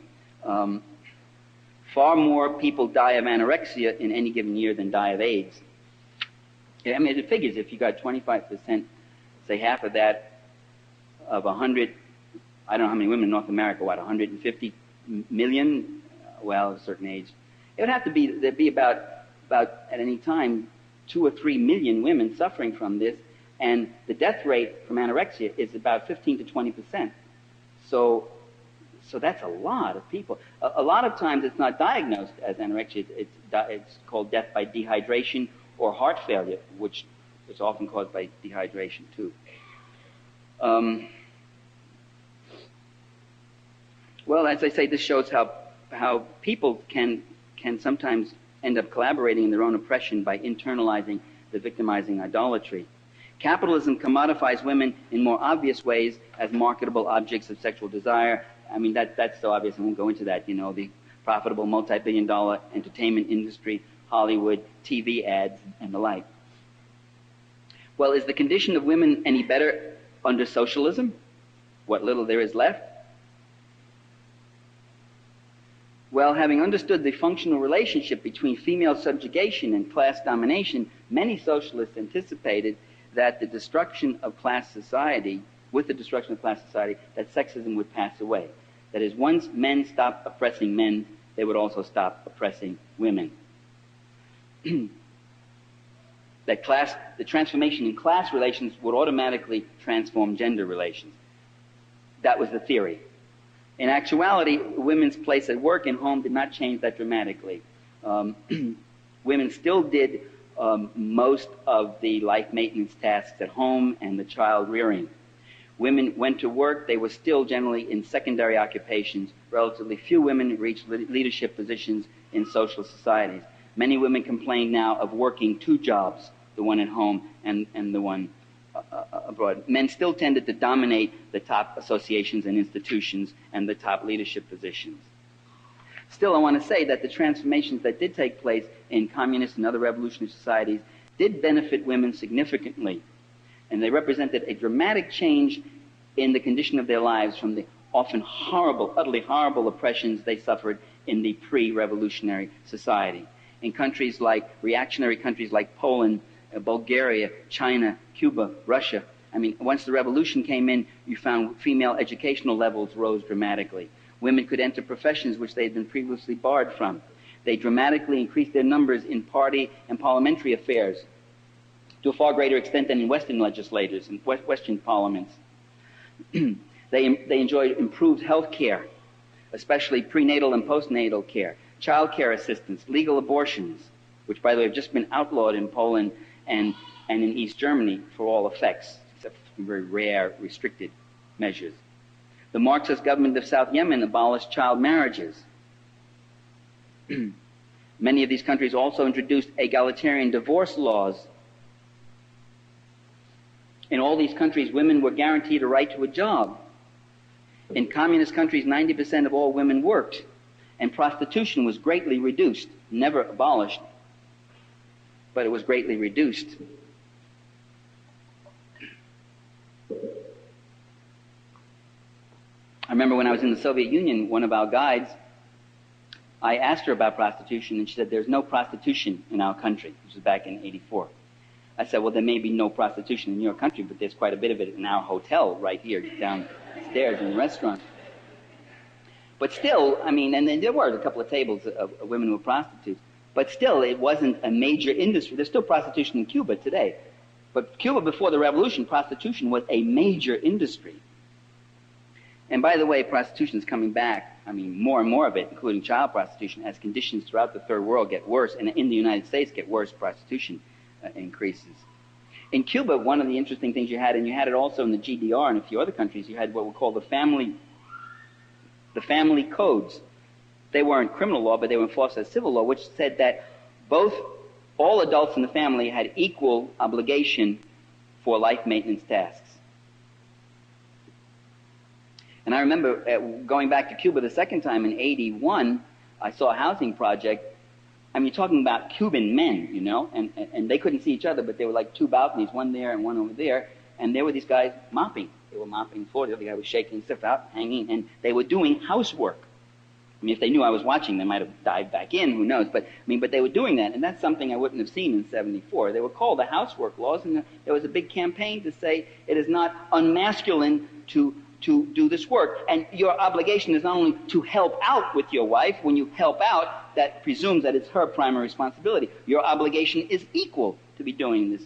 Far more people die of anorexia in any given year than die of AIDS. I mean, it figures if you got 25%, say half of that, of 100, I don't know how many women in North America, 150 million? Well, at a certain age. It would have to be, there'd be about at any time 2 or 3 million women suffering from this, and the death rate from anorexia is about 15 to 20%. So that's a lot of people. A lot of times it's not diagnosed as anorexia. It's called death by dehydration or heart failure, which is often caused by dehydration too. Well, as I say, this shows how people can sometimes end up collaborating in their own oppression by internalizing the victimizing idolatry. Capitalism commodifies women in more obvious ways as marketable objects of sexual desire. I mean, that's so obvious, I won't go into that. You know, the profitable multi-billion-dollar entertainment industry, Hollywood, TV ads, and the like. Well, is the condition of women any better under socialism? What little there is left? Well, having understood the functional relationship between female subjugation and class domination, many socialists anticipated that with the destruction of class society, that sexism would pass away. That is, once men stopped oppressing men, they would also stop oppressing women. The transformation in class relations would automatically transform gender relations. That was the theory. In actuality, women's place at work and home did not change that dramatically. Women still did most of the life maintenance tasks at home and the child rearing. Women went to work. They were still generally in secondary occupations. Relatively few women reached leadership positions in social societies. Many women complain now of working 2 jobs, the one at home and the one abroad. Men still tended to dominate the top associations and institutions and the top leadership positions. Still, I want to say that the transformations that did take place in communist and other revolutionary societies did benefit women significantly, and they represented a dramatic change in the condition of their lives from the often horrible, utterly horrible oppressions they suffered in the pre-revolutionary society. In countries like, reactionary countries like Poland, Bulgaria, China, Cuba, Russia, I mean, once the revolution came in, you found female educational levels rose dramatically. Women could enter professions which they had been previously barred from. They dramatically increased their numbers in party and parliamentary affairs to a far greater extent than in Western legislators and Western parliaments. They enjoyed improved health care, especially prenatal and postnatal care, child care assistance, legal abortions, which, by the way, have just been outlawed in Poland and in East Germany for all effects, except for very rare, restricted measures. The Marxist government of South Yemen abolished child marriages. Many of these countries also introduced egalitarian divorce laws. In all these countries, women were guaranteed a right to a job. In communist countries, 90% of all women worked, and prostitution was greatly reduced, never abolished, but it was greatly reduced. I remember when I was in the Soviet Union, one of our guides, I asked her about prostitution, and she said, "There's no prostitution in our country." This was back in '84. I said, "Well, there may be no prostitution in your country, but there's quite a bit of it in our hotel right here downstairs in the restaurant." But still, I mean, and then there were a couple of tables of women who were prostitutes, but still it wasn't a major industry. There's still prostitution in Cuba today. But Cuba, before the revolution, prostitution was a major industry. And by the way, prostitution is coming back. I mean, more and more of it, including child prostitution, as conditions throughout the third world get worse, and in the United States get worse, prostitution increases. In Cuba, one of the interesting things you had, and you had it also in the GDR and a few other countries, you had what we call the family codes. They weren't criminal law, but they were enforced as civil law, which said that all adults in the family had equal obligation for life maintenance tasks. And I remember going back to Cuba the second time in '81, I saw a housing project. I mean, you're talking about Cuban men, you know, and they couldn't see each other, but they were like 2 balconies, one there and one over there, and there were these guys mopping. They were mopping the floor. The other guy was shaking stuff out, hanging, and they were doing housework. I mean, if they knew I was watching, they might have dived back in, who knows, but they were doing that, and that's something I wouldn't have seen in '74. They were called the housework laws, and there was a big campaign to say it is not unmasculine to do this work, and your obligation is not only to help out with your wife. When you help out, that presumes that it's her primary responsibility. Your obligation is equal to be doing this.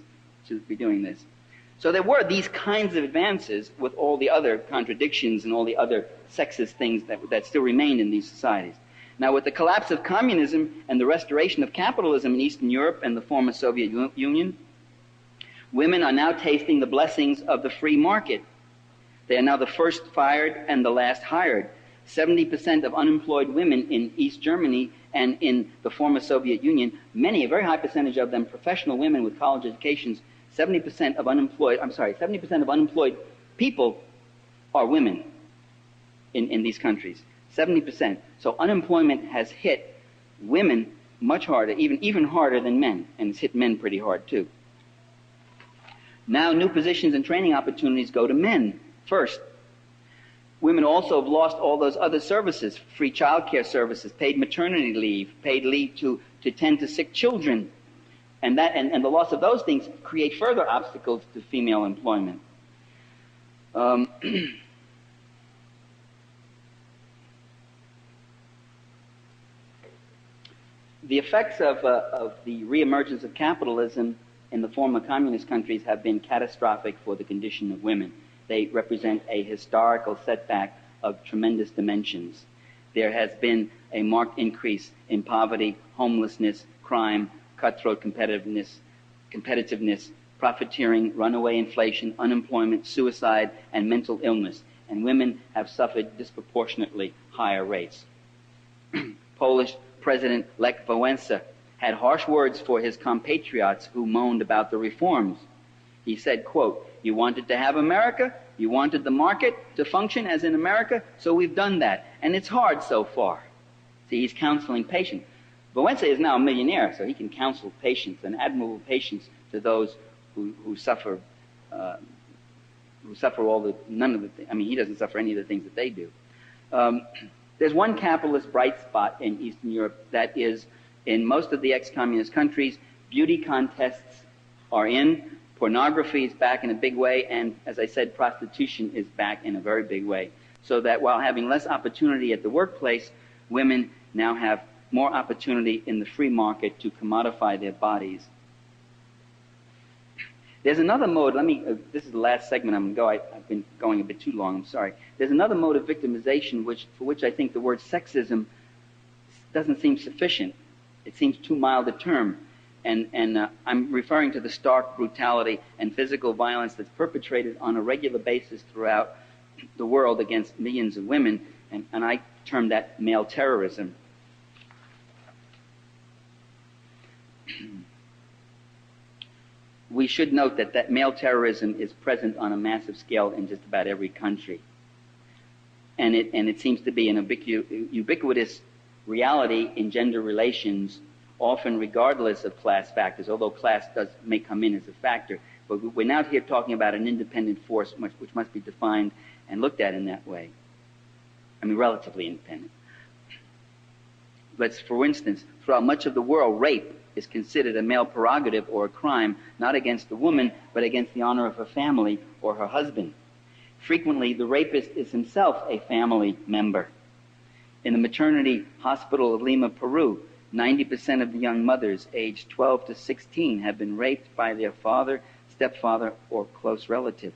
So there were these kinds of advances with all the other contradictions and all the other sexist things that still remained in these societies. Now, with the collapse of communism and the restoration of capitalism in Eastern Europe and the former Soviet Union, women are now tasting the blessings of the free market. They are now the first fired and the last hired. 70% of unemployed women in East Germany and in the former Soviet Union, a very high percentage of them professional women with college educations, 70% of unemployed people are women in these countries. 70%. So unemployment has hit women much harder, even harder than men, and it's hit men pretty hard too. Now new positions and training opportunities go to men first. Women also have lost all those other services, free child care services, paid maternity leave, paid leave to tend to sick children. And the loss of those things create further obstacles to female employment. The effects of the reemergence of capitalism in the former communist countries have been catastrophic for the condition of women. They represent a historical setback of tremendous dimensions. There has been a marked increase in poverty, homelessness, crime, cutthroat competitiveness, profiteering, runaway inflation, unemployment, suicide, and mental illness. And women have suffered disproportionately higher rates. Polish President Lech Wałęsa had harsh words for his compatriots who moaned about the reforms. He said, quote, "You wanted to have America, you wanted the market to function as in America, so we've done that. And it's hard so far." See, he's counseling patients. Wałęsa is now a millionaire, so he can counsel patience, and admirable patience to those who suffer he doesn't suffer any of the things that they do. There's one capitalist bright spot in Eastern Europe, that is, in most of the ex-communist countries, beauty contests are in, pornography is back in a big way, and as I said, prostitution is back in a very big way. So that while having less opportunity at the workplace, women now have more opportunity in the free market to commodify their bodies. There's another mode, this is the last segment I'm going to go, I've been going a bit too long, I'm sorry. There's another mode of victimization for which I think the word sexism doesn't seem sufficient. It seems too mild a term. And I'm referring to the stark brutality and physical violence that's perpetrated on a regular basis throughout the world against millions of women, and I term that male terrorism. We should note that male terrorism is present on a massive scale in just about every country. And it seems to be an ubiquitous reality in gender relations, often regardless of class factors, although class may come in as a factor. But we're now here talking about an independent force which must be defined and looked at in that way. Relatively independent. But for instance, throughout much of the world, rape is considered a male prerogative or a crime, not against the woman, but against the honor of her family or her husband. Frequently, the rapist is himself a family member. In the maternity hospital of Lima, Peru, 90% of the young mothers aged 12 to 16 have been raped by their father, stepfather, or close relative.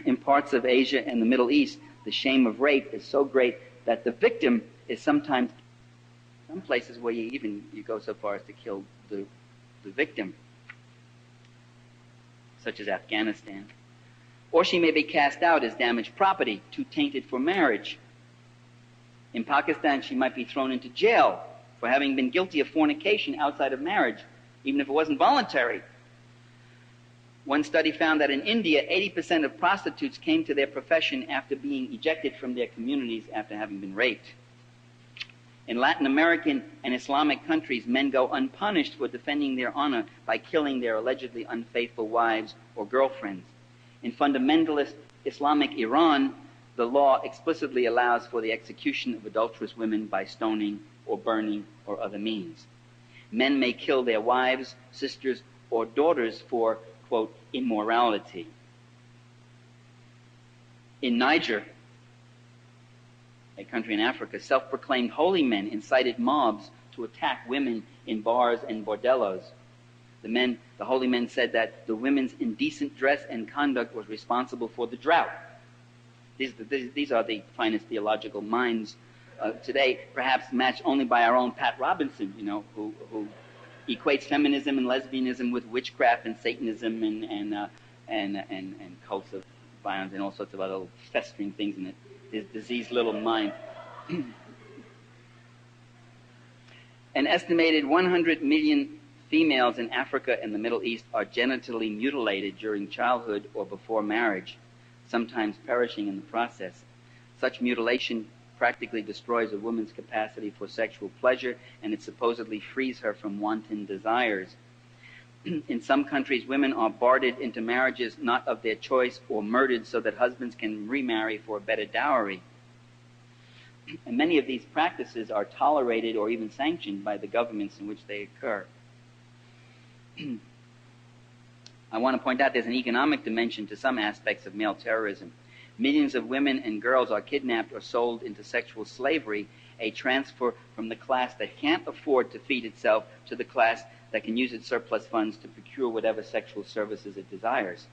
In parts of Asia and the Middle East, the shame of rape is so great that the victim is sometimes, some places where you go so far as to kill the victim, such as Afghanistan. Or she may be cast out as damaged property, too tainted for marriage. In Pakistan, she might be thrown into jail for having been guilty of fornication outside of marriage, even if it wasn't voluntary. One study found that in India, 80% of prostitutes came to their profession after being ejected from their communities after having been raped. In Latin American and Islamic countries, men go unpunished for defending their honor by killing their allegedly unfaithful wives or girlfriends. In fundamentalist Islamic Iran, the law explicitly allows for the execution of adulterous women by stoning or burning or other means. Men may kill their wives, sisters, or daughters for, quote, immorality. In Niger, a country in Africa, self-proclaimed holy men incited mobs to attack women in bars and bordellos. The holy men said that the women's indecent dress and conduct was responsible for the drought. These are the finest theological minds today, perhaps matched only by our own Pat Robinson, who equates feminism and lesbianism with witchcraft and Satanism and cults of violence and all sorts of other festering things in his diseased little mind. An estimated 100 million females in Africa and the Middle East are genitally mutilated during childhood or before marriage, sometimes perishing in the process. Such mutilation practically destroys a woman's capacity for sexual pleasure, and it supposedly frees her from wanton desires. In some countries, women are bartered into marriages not of their choice or murdered so that husbands can remarry for a better dowry. And many of these practices are tolerated or even sanctioned by the governments in which they occur. I want to point out there's an economic dimension to some aspects of male terrorism. Millions of women and girls are kidnapped or sold into sexual slavery, a transfer from the class that can't afford to feed itself to the class that can use its surplus funds to procure whatever sexual services it desires.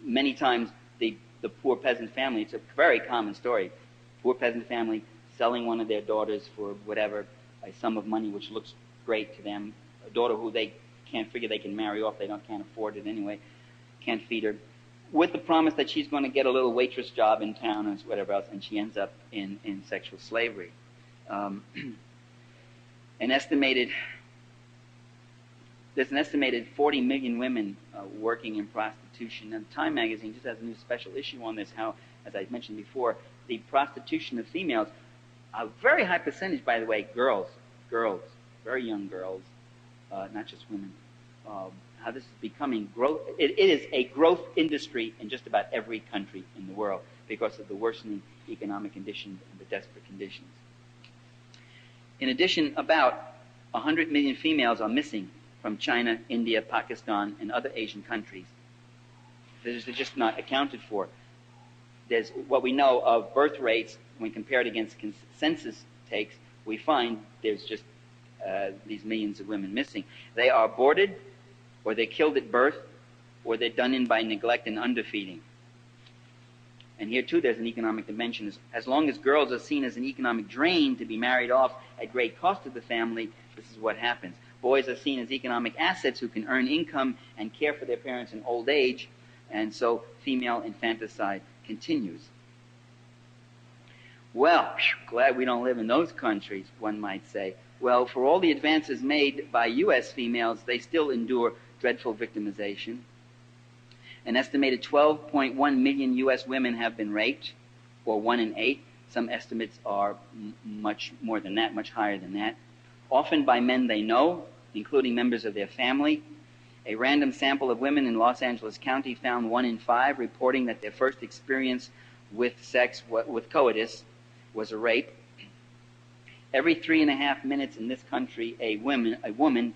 Many times, the poor peasant family, it's a very common story, poor peasant family selling one of their daughters for whatever, a sum of money which looks great to them, a daughter who they can't figure they can marry off, can't afford it anyway, can't feed her, with the promise that she's going to get a little waitress job in town or whatever else, and she ends up in sexual slavery. There's an estimated 40 million women working in prostitution. And Time magazine just has a new special issue on this, how, as I mentioned before, the prostitution of females, a very high percentage, by the way, girls, very young girls, not just women, how this is becoming growth. It is a growth industry in just about every country in the world because of the worsening economic conditions and the desperate conditions. In addition, about 100 million females are missing from China, India, Pakistan, and other Asian countries. They're just not accounted for. There's what we know of birth rates when compared against census takes. We find there's just these millions of women missing. They are aborted, or they're killed at birth, or they're done in by neglect and underfeeding. And here, too, there's an economic dimension. As long as girls are seen as an economic drain to be married off at great cost to the family, this is what happens. Boys are seen as economic assets who can earn income and care for their parents in old age, and so female infanticide continues. Well, glad we don't live in those countries, one might say. Well, for all the advances made by U.S. females, they still endure dreadful victimization. An estimated 12.1 million U.S. women have been raped, or 1 in 8. Some estimates are much more than that, much higher than that. Often by men they know, including members of their family. A random sample of women in Los Angeles County found 1 in 5 reporting that their first experience with sex, with coitus, was a rape. Every 3.5 minutes in this country, a woman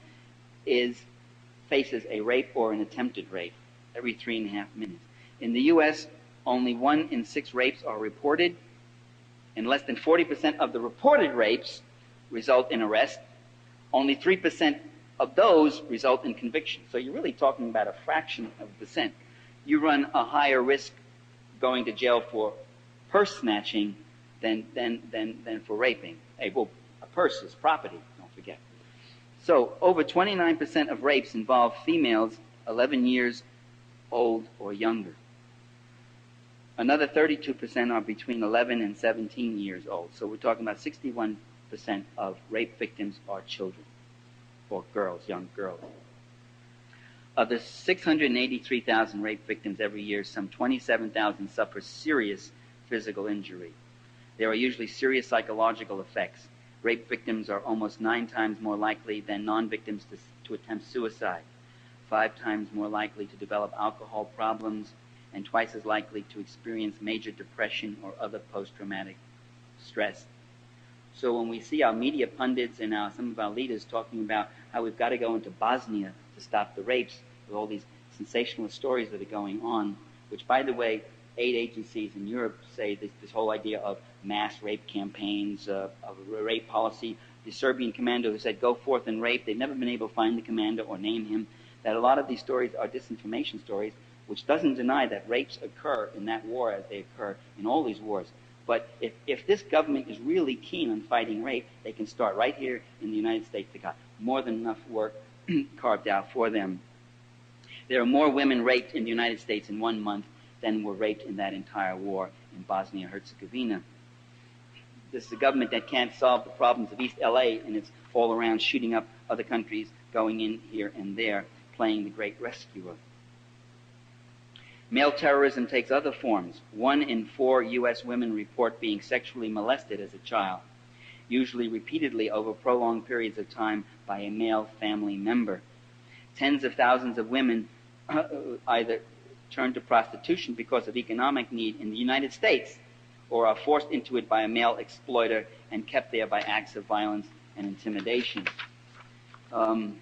faces a rape or an attempted rape. Every 3.5 minutes. In the U.S., only 1 in 6 rapes are reported, and less than 40% of the reported rapes result in arrest. Only 3% of those result in conviction. So you're really talking about a fraction of a percent. You run a higher risk going to jail for purse snatching than for raping. A purse is property, don't forget. So over 29% of rapes involve females 11 years old or younger. Another 32% are between 11 and 17 years old. So we're talking about 61% of rape victims are children, or girls, young girls. Of the 683,000 rape victims every year, some 27,000 suffer serious physical injury. There are usually serious psychological effects. Rape victims are almost 9 times more likely than non-victims to attempt suicide, 5 times more likely to develop alcohol problems, and twice as likely to experience major depression or other post-traumatic stress. So when we see our media pundits and some of our leaders talking about how we've got to go into Bosnia to stop the rapes, with all these sensational stories that are going on, which, by the way, aid agencies in Europe say this whole idea of mass rape campaigns, of a rape policy. The Serbian commando who said, go forth and rape, they've never been able to find the commando or name him. That a lot of these stories are disinformation stories, which doesn't deny that rapes occur in that war as they occur in all these wars. But if this government is really keen on fighting rape, they can start right here in the United States. They got more than enough work carved out for them. There are more women raped in the United States in 1 month than were raped in that entire war in Bosnia-Herzegovina. This is a government that can't solve the problems of East LA, and it's all around shooting up other countries, going in here and there, playing the great rescuer. Male terrorism takes other forms. 1 in 4 U.S. women report being sexually molested as a child, usually repeatedly over prolonged periods of time by a male family member. Tens of thousands of women either turn to prostitution because of economic need in the United States, or are forced into it by a male exploiter and kept there by acts of violence and intimidation. In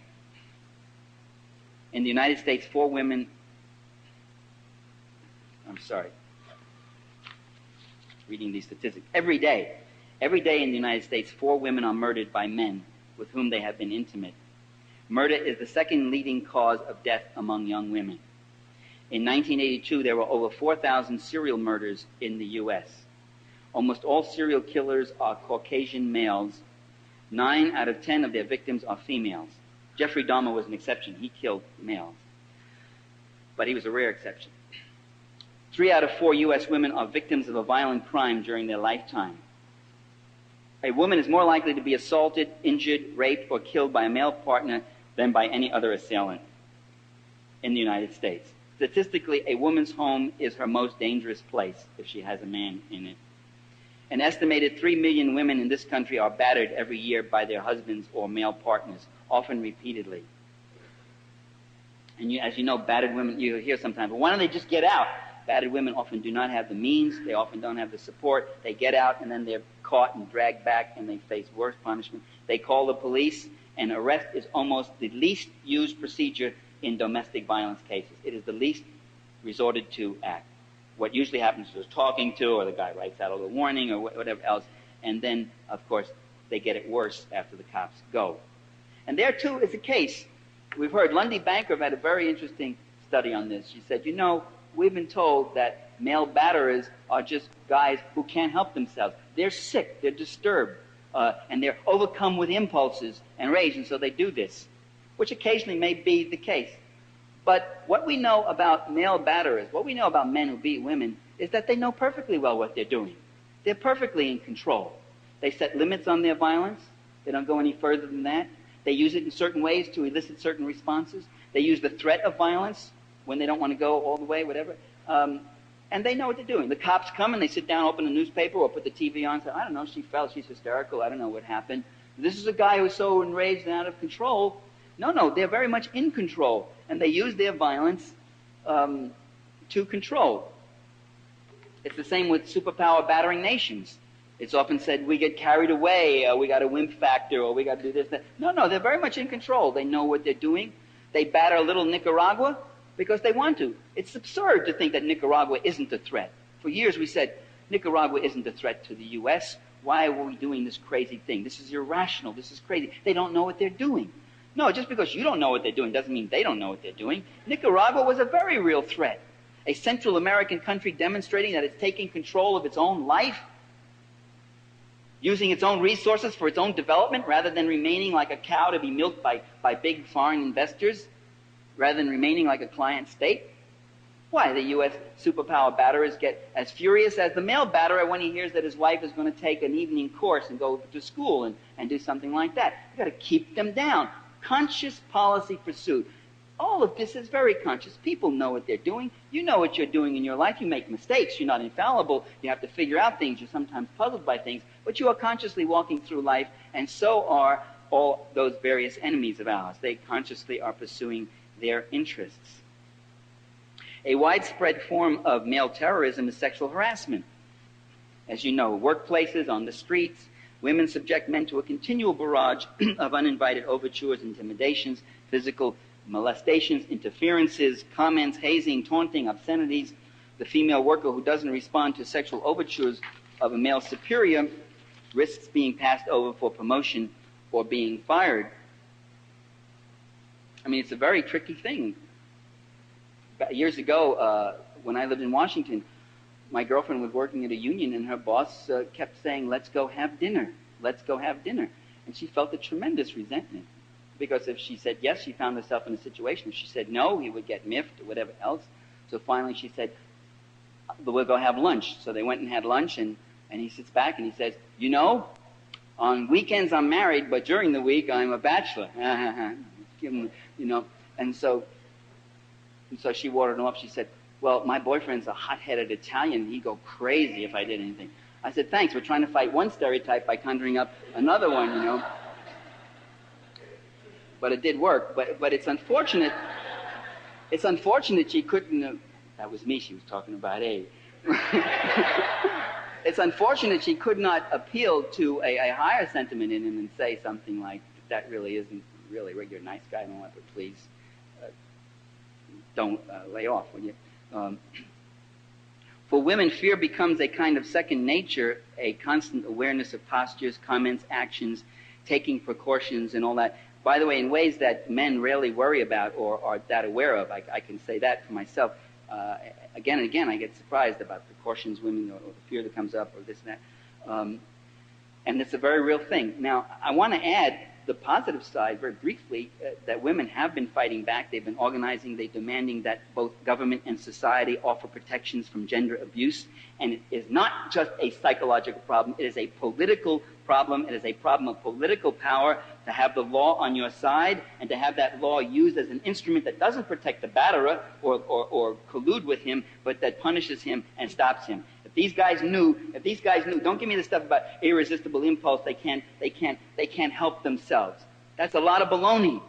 the United States, 4 women... reading these statistics. Every day in the United States, 4 women are murdered by men with whom they have been intimate. Murder is the second leading cause of death among young women. In 1982, there were over 4,000 serial murders in the U.S. Almost all serial killers are Caucasian males. 9 out of 10 of their victims are females. Jeffrey Dahmer was an exception. He killed males. But he was a rare exception. 3 out of 4 U.S. women are victims of a violent crime during their lifetime. A woman is more likely to be assaulted, injured, raped, or killed by a male partner than by any other assailant in the United States. Statistically, a woman's home is her most dangerous place if she has a man in it. An estimated 3 million women in this country are battered every year by their husbands or male partners, often repeatedly. And as you know, battered women, you hear sometimes, but why don't they just get out? Battered women often do not have the means, they often don't have the support. They get out and then they're caught and dragged back and they face worse punishment. They call the police, and arrest is almost the least used procedure in domestic violence cases. It is the least resorted to act. What usually happens is there's talking to, or the guy writes out a little warning or whatever else, and then, of course, they get it worse after the cops go. And there, too, is a case. We've heard Lundy Bancroft had a very interesting study on this. She said, we've been told that male batterers are just guys who can't help themselves. They're sick, they're disturbed, and they're overcome with impulses and rage, and so they do this, which occasionally may be the case. But what we know about male batterers, what we know about men who beat women, is that they know perfectly well what they're doing. They're perfectly in control. They set limits on their violence. They don't go any further than that. They use it in certain ways to elicit certain responses. They use the threat of violence when they don't want to go all the way, whatever. And they know what they're doing. The cops come and they sit down, open a newspaper, or put the TV on and say, I don't know, she fell, she's hysterical, I don't know what happened. This is a guy who's so enraged and out of control. No, they're very much in control. And they use their violence to control. It's the same with superpower battering nations. It's often said, we get carried away, we got a wimp factor, or we got to do this, that. No, they're very much in control. They know what they're doing. They batter a little Nicaragua because they want to. It's absurd to think that Nicaragua isn't a threat. For years we said, Nicaragua isn't a threat to the U.S. Why are we doing this crazy thing? This is irrational. This is crazy. They don't know what they're doing. No, just because you don't know what they're doing doesn't mean they don't know what they're doing. Nicaragua was a very real threat. A Central American country demonstrating that it's taking control of its own life, using its own resources for its own development rather than remaining like a cow to be milked by big foreign investors, rather than remaining like a client state. Why? The U.S. superpower batterers get as furious as the male batterer when he hears that his wife is going to take an evening course and go to school and do something like that. You've got to keep them down. Conscious policy pursuit. All of this is very conscious. People know what they're doing. You know what you're doing in your life. You make mistakes. You're not infallible. You have to figure out things. You're sometimes puzzled by things. But you are consciously walking through life, and so are all those various enemies of ours. They consciously are pursuing their interests. A widespread form of male terrorism is sexual harassment. As you know, workplaces, on the streets, women subject men to a continual barrage of uninvited overtures, intimidations, physical molestations, interferences, comments, hazing, taunting, obscenities. The female worker who doesn't respond to sexual overtures of a male superior risks being passed over for promotion or being fired. I mean, it's a very tricky thing. Years ago, when I lived in Washington, my girlfriend was working at a union, and her boss kept saying, "Let's go have dinner. Let's go have dinner." And she felt a tremendous resentment, because if she said yes, she found herself in a situation. If she said no, he would get miffed or whatever else. So finally she said, "But we'll go have lunch." So they went and had lunch, and he sits back and he says, "You know, on weekends I'm married, but during the week I'm a bachelor." Give him, you know. And so she watered him up. She said, "Well, my boyfriend's a hot-headed Italian. He'd go crazy if I did anything." I said, "Thanks. We're trying to fight one stereotype by conjuring up another one, you know." But it did work. But it's unfortunate. It's unfortunate she couldn't. That was me. She was talking about Abe. It's unfortunate she could not appeal to a higher sentiment in him and say something like, "That really isn't really. You're a nice guy, but please don't lay off, will you?" For women, fear becomes a kind of second nature, a constant awareness of postures, comments, actions, taking precautions, and all that. By the way, in ways that men rarely worry about or are that aware of. I can say that for myself. Again and again, I get surprised about precautions, women, or the fear that comes up, or this and that. And it's a very real thing. Now, I want to add the positive side very briefly, that women have been fighting back. They've been organizing. They're demanding that both government and society offer protections from gender abuse. And it is not just a psychological problem. It is a political problem. It is a problem of political power to have the law on your side and to have that law used as an instrument that doesn't protect the batterer or collude with him, but that punishes him and stops him. If these guys knew, don't give me the stuff about irresistible impulse, they can't help themselves. That's a lot of baloney.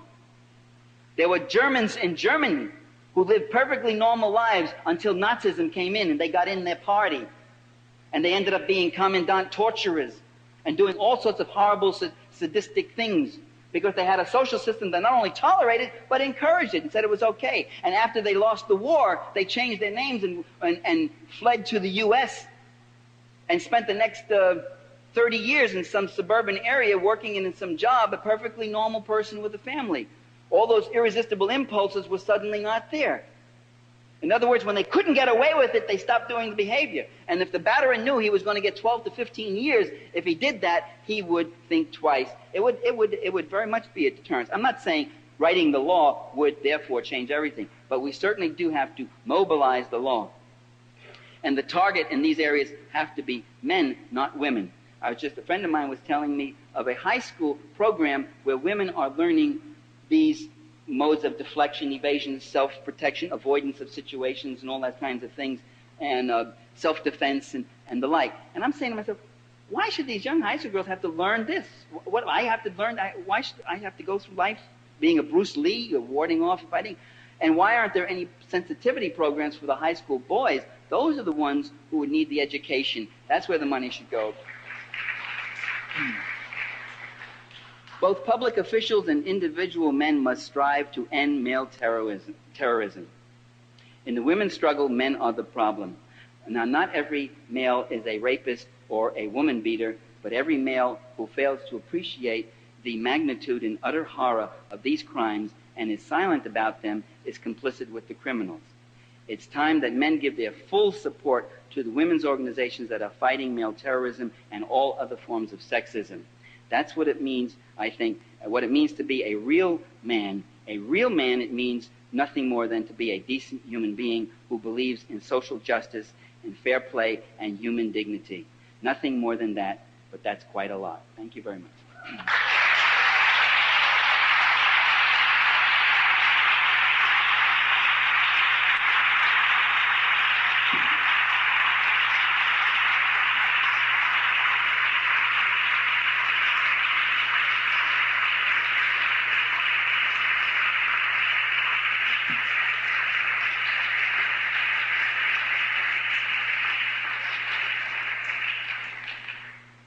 There were Germans in Germany who lived perfectly normal lives until Nazism came in and they got in their party. And they ended up being commandant torturers and doing all sorts of horrible, sadistic things because they had a social system that not only tolerated, but encouraged it and said it was okay. And after they lost the war, they changed their names and fled to the U.S. and spent the next 30 years in some suburban area working in some job, a perfectly normal person with a family. All those irresistible impulses were suddenly not there. In other words, when they couldn't get away with it, they stopped doing the behavior. And if the batterer knew he was going to get 12 to 15 years, if he did that, he would think twice. It would very much be a deterrence. I'm not saying writing the law would therefore change everything, but we certainly do have to mobilize the law. And the target in these areas have to be men, not women. A friend of mine was telling me of a high school program where women are learning these modes of deflection, evasion, self-protection, avoidance of situations, and all that kinds of things, and self-defense and the like. And I'm saying to myself, why should these young high school girls have to learn this? What I have to learn? Why should I have to go through life being a Bruce Lee or warding off fighting? And why aren't there any sensitivity programs for the high school boys? Those are the ones who would need the education. That's where the money should go. Both public officials and individual men must strive to end male terrorism. In the women's struggle, men are the problem. Now, not every male is a rapist or a woman beater, but every male who fails to appreciate the magnitude and utter horror of these crimes and is silent about them is complicit with the criminals. It's time that men give their full support to the women's organizations that are fighting male terrorism and all other forms of sexism. That's what it means, I think, what it means to be a real man. A real man, it means nothing more than to be a decent human being who believes in social justice and fair play and human dignity. Nothing more than that, but that's quite a lot. Thank you very much.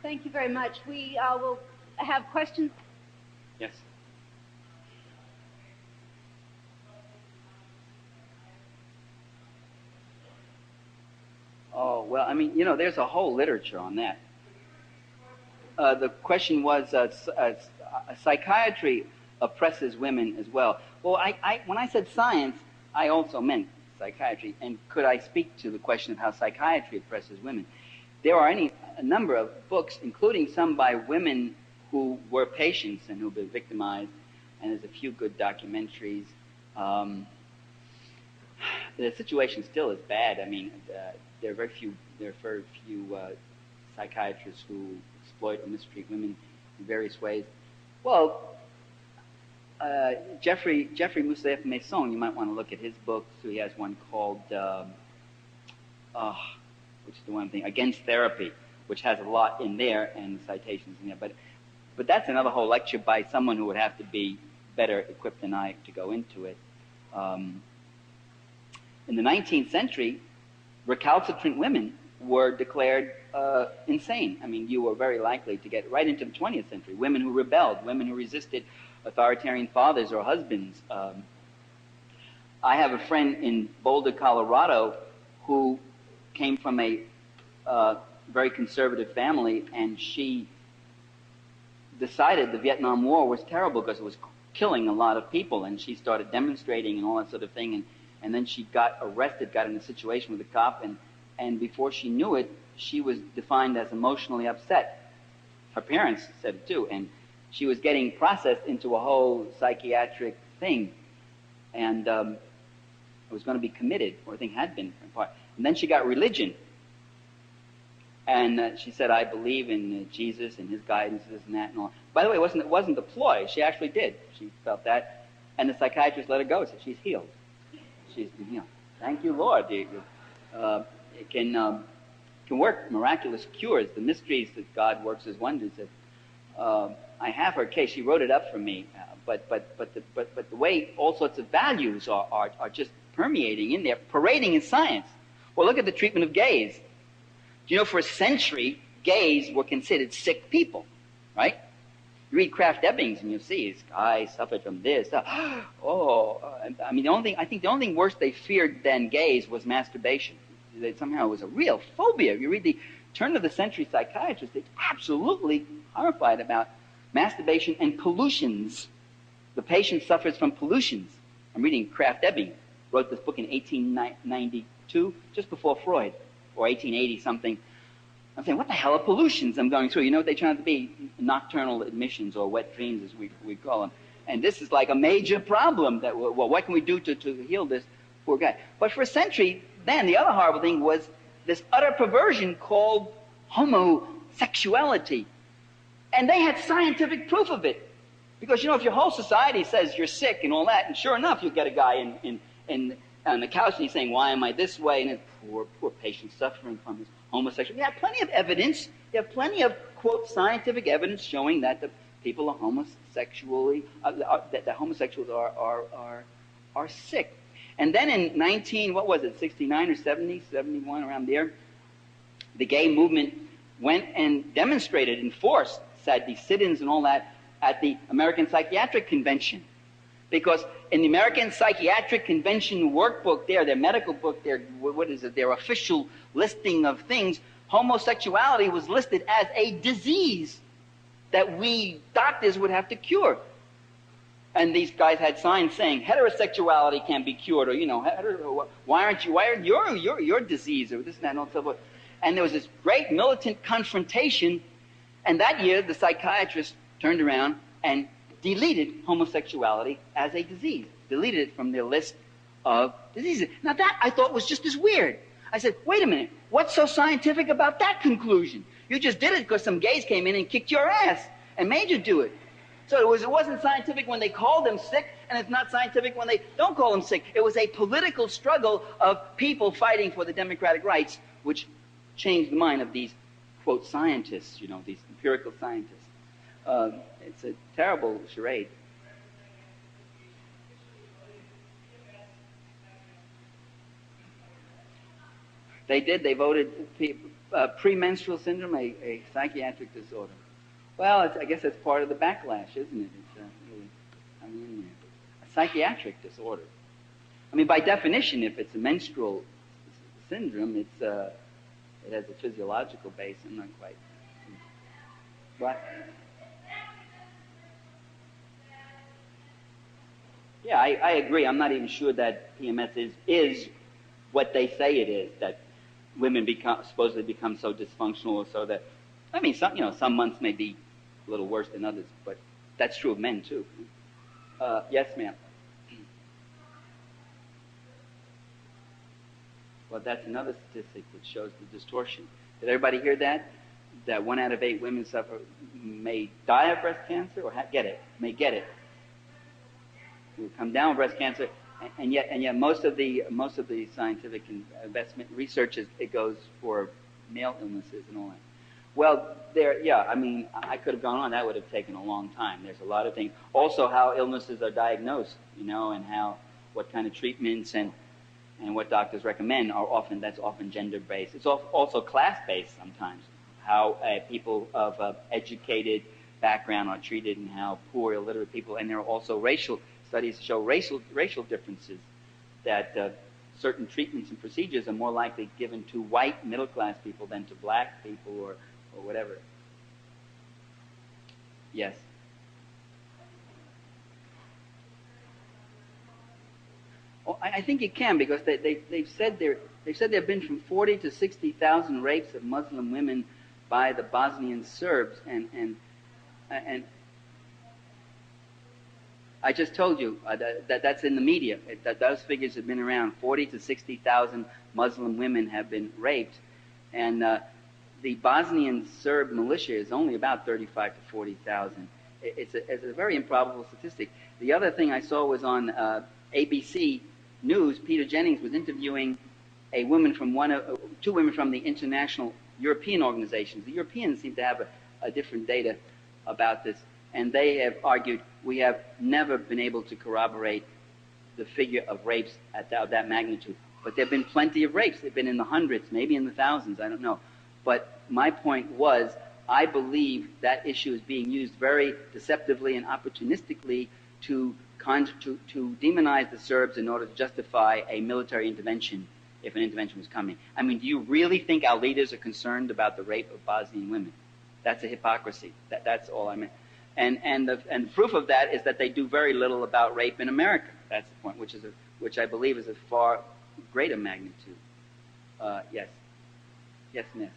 Thank you very much. We will have questions. Yes. Oh, well, I mean, there's a whole literature on that. The question was, psychiatry oppresses women as well. Well, when I said science, I also meant psychiatry. And could I speak to the question of how psychiatry oppresses women? There are a number of books, including some by women who were patients and who've been victimized, and there's a few good documentaries. The situation still is bad. I mean, there are very few psychiatrists who exploit or mistreat women in various ways. Well, Jeffrey Moussaieff Masson, you might want to look at his books. So he has one called, which is the one thing, Against Therapy, which has a lot in there and citations in there. But that's another whole lecture by someone who would have to be better equipped than I to go into it. In the 19th century, recalcitrant women were declared insane. I mean, you were very likely to get right into the 20th century. Women who rebelled, women who resisted authoritarian fathers or husbands. I have a friend in Boulder, Colorado, who came from a very conservative family, and she decided the Vietnam War was terrible because it was killing a lot of people, and she started demonstrating and all that sort of thing, and then she got arrested, got in a situation with a cop, and before she knew it, she was defined as emotionally upset. Her parents said it too, and she was getting processed into a whole psychiatric thing, and it was going to be committed, or I think had been in part. And then she got religion, and she said, "I believe in Jesus and His guidance, this and that, and all." By the way, it wasn't a ploy. She actually did. She felt that, and the psychiatrist let her go. Said, "She's healed. She's been healed. Thank you, Lord. It can work miraculous cures. The mysteries that God works as wonders." I have her case. She wrote it up for me, but the way all sorts of values are just permeating in there, parading in science. Well, look at the treatment of gays. Do you know, for a century, gays were considered sick people, right? You read Kraft Ebbings and you'll see this guy suffered from this. I mean, I think the only thing worse they feared than gays was masturbation. That somehow it was a real phobia. If you read the turn of the century psychiatrists, they're absolutely horrified about masturbation and pollutions. The patient suffers from pollutions. I'm reading Kraft Ebbing, wrote this book in 1892, just before Freud, or 1880 something. I'm saying, what the hell are pollutions I'm going through? You know what they turn out to be? Nocturnal admissions, or wet dreams, as we call them. And this is like a major problem. That, well, what can we do to heal this poor guy? But for a century, then the other horrible thing was this utter perversion called homosexuality. And they had scientific proof of it. Because, you know, if your whole society says you're sick and all that, and sure enough, you get a guy on the couch and he's saying, "Why am I this way?" And poor patient suffering from his homosexuality. You have plenty of evidence. You have plenty of, quote, scientific evidence showing that the people are homosexually, that homosexuals are sick. And then in 69 or 70, 71, around there, the gay movement went and demonstrated in force, had these sit-ins and all that, at the American Psychiatric Convention. Because in the American Psychiatric Convention workbook there, their medical book, their official listing of things, homosexuality was listed as a disease that we doctors would have to cure. And these guys had signs saying heterosexuality can be cured, or, you know, why aren't your disease, or this and that and all so forth. And there was this great militant confrontation, and that year the psychiatrists turned around and deleted homosexuality as a disease, deleted it from their list of diseases. Now that I thought was just as weird. I said, wait a minute, what's so scientific about that conclusion? You just did it because some gays came in and kicked your ass and made you do it. So it wasn't scientific when they called them sick, and it's not scientific when they don't call them sick. It was a political struggle of people fighting for the democratic rights, which changed the mind of these, quote, scientists, you know, these empirical scientists. It's a terrible charade. They did. They voted premenstrual syndrome a psychiatric disorder. Well, I guess that's part of the backlash, isn't it? It's really, I mean, a psychiatric disorder. I mean, by definition, if it's a menstrual syndrome, it has a physiological base. I'm not quite. What? Yeah, I agree. I'm not even sure that PMS is what they say it is, that women supposedly become so dysfunctional, or so that, I mean, some months may be a little worse than others, but that's true of men too. Yes, ma'am. Well, that's another statistic which shows the distortion. Did everybody hear that? That 1 out of 8 women may die of breast cancer or may get it. Will come down with breast cancer, and yet most of the scientific investment research it goes for male illnesses and all that. Well, I mean, I could have gone on. That would have taken a long time. There's a lot of things. Also, how illnesses are diagnosed, and what kind of treatments and what doctors recommend that's often gender-based. It's also class-based sometimes. How people of educated background are treated, and how poor, illiterate people, and there are also studies show racial differences, that certain treatments and procedures are more likely given to white middle-class people than to black people or whatever. Yes. Oh, I think it can, because they've said there have been from 40 to 60,000 rapes of Muslim women by the Bosnian Serbs, and I just told you that's in the media. Those figures have been around. 40 to 60,000 Muslim women have been raped, and the Bosnian Serb militia is only about 35 to 40,000. It's a very improbable statistic. The other thing I saw was on ABC News. Peter Jennings was interviewing two women from the international European organizations. The Europeans seem to have a different data about this, and they have argued we have never been able to corroborate the figure of rapes at that magnitude. But there have been plenty of rapes. They've been in the hundreds, maybe in the thousands, I don't know. But my point was, I believe that issue is being used very deceptively and opportunistically to demonize the Serbs in order to justify a military intervention, if an intervention was coming. I mean, do you really think our leaders are concerned about the rape of Bosnian women? That's a hypocrisy. That's all I meant. And the proof of that is that they do very little about rape in America. That's the point, which I believe is a far greater magnitude. Yes. Yes, miss.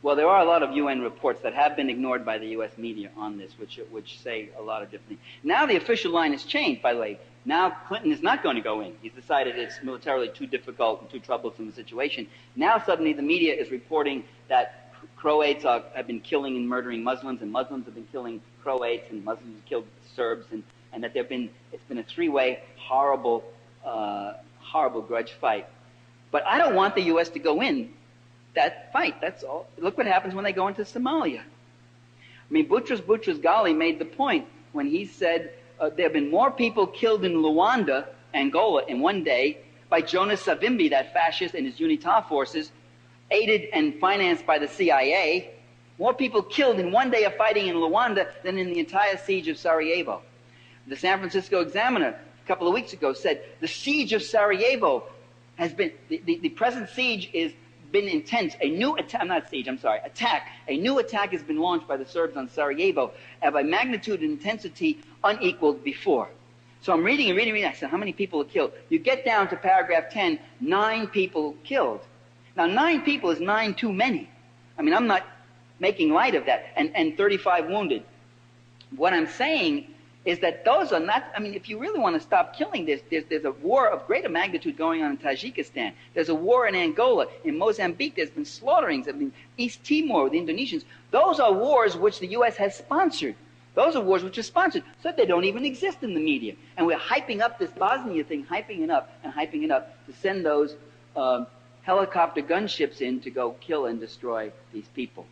Well, there are a lot of UN reports that have been ignored by the U.S. media on this, which say a lot of different things. Now the official line has changed, by the way. Now Clinton is not going to go in. He's decided it's militarily too difficult and too troublesome a situation. Now suddenly the media is reporting that Croats have been killing and murdering Muslims, and Muslims have been killing Croats, and Muslims have killed Serbs, and that it's been a three-way horrible grudge fight. But I don't want the U.S. to go in that fight. That's all. Look what happens when they go into Somalia. I mean, Boutros Ghali made the point when he said there have been more people killed in Luanda, Angola, in one day by Jonas Savimbi, that fascist, and his UNITA forces, aided and financed by the CIA. More people killed in one day of fighting in Luanda than in the entire siege of Sarajevo. The San Francisco Examiner a couple of weeks ago said the siege of Sarajevo has been, the present siege is been intense. A new attack. A new attack has been launched by the Serbs on Sarajevo of a magnitude and intensity unequaled before. So I'm reading. I said, how many people are killed? You get down to paragraph 10, 9 people killed. Now, 9 people is 9 too many. I mean, I'm not making light of that. And 35 wounded. What I'm saying is that those are not, I mean, if you really want to stop killing this, there's a war of greater magnitude going on in Tajikistan. There's a war in Angola. In Mozambique, there's been slaughterings. I mean, East Timor with the Indonesians. Those are wars which the U.S. has sponsored. Those are wars which are sponsored, so that they don't even exist in the media. And we're hyping up this Bosnia thing, hyping it up to send those helicopter gunships in to go kill and destroy these people.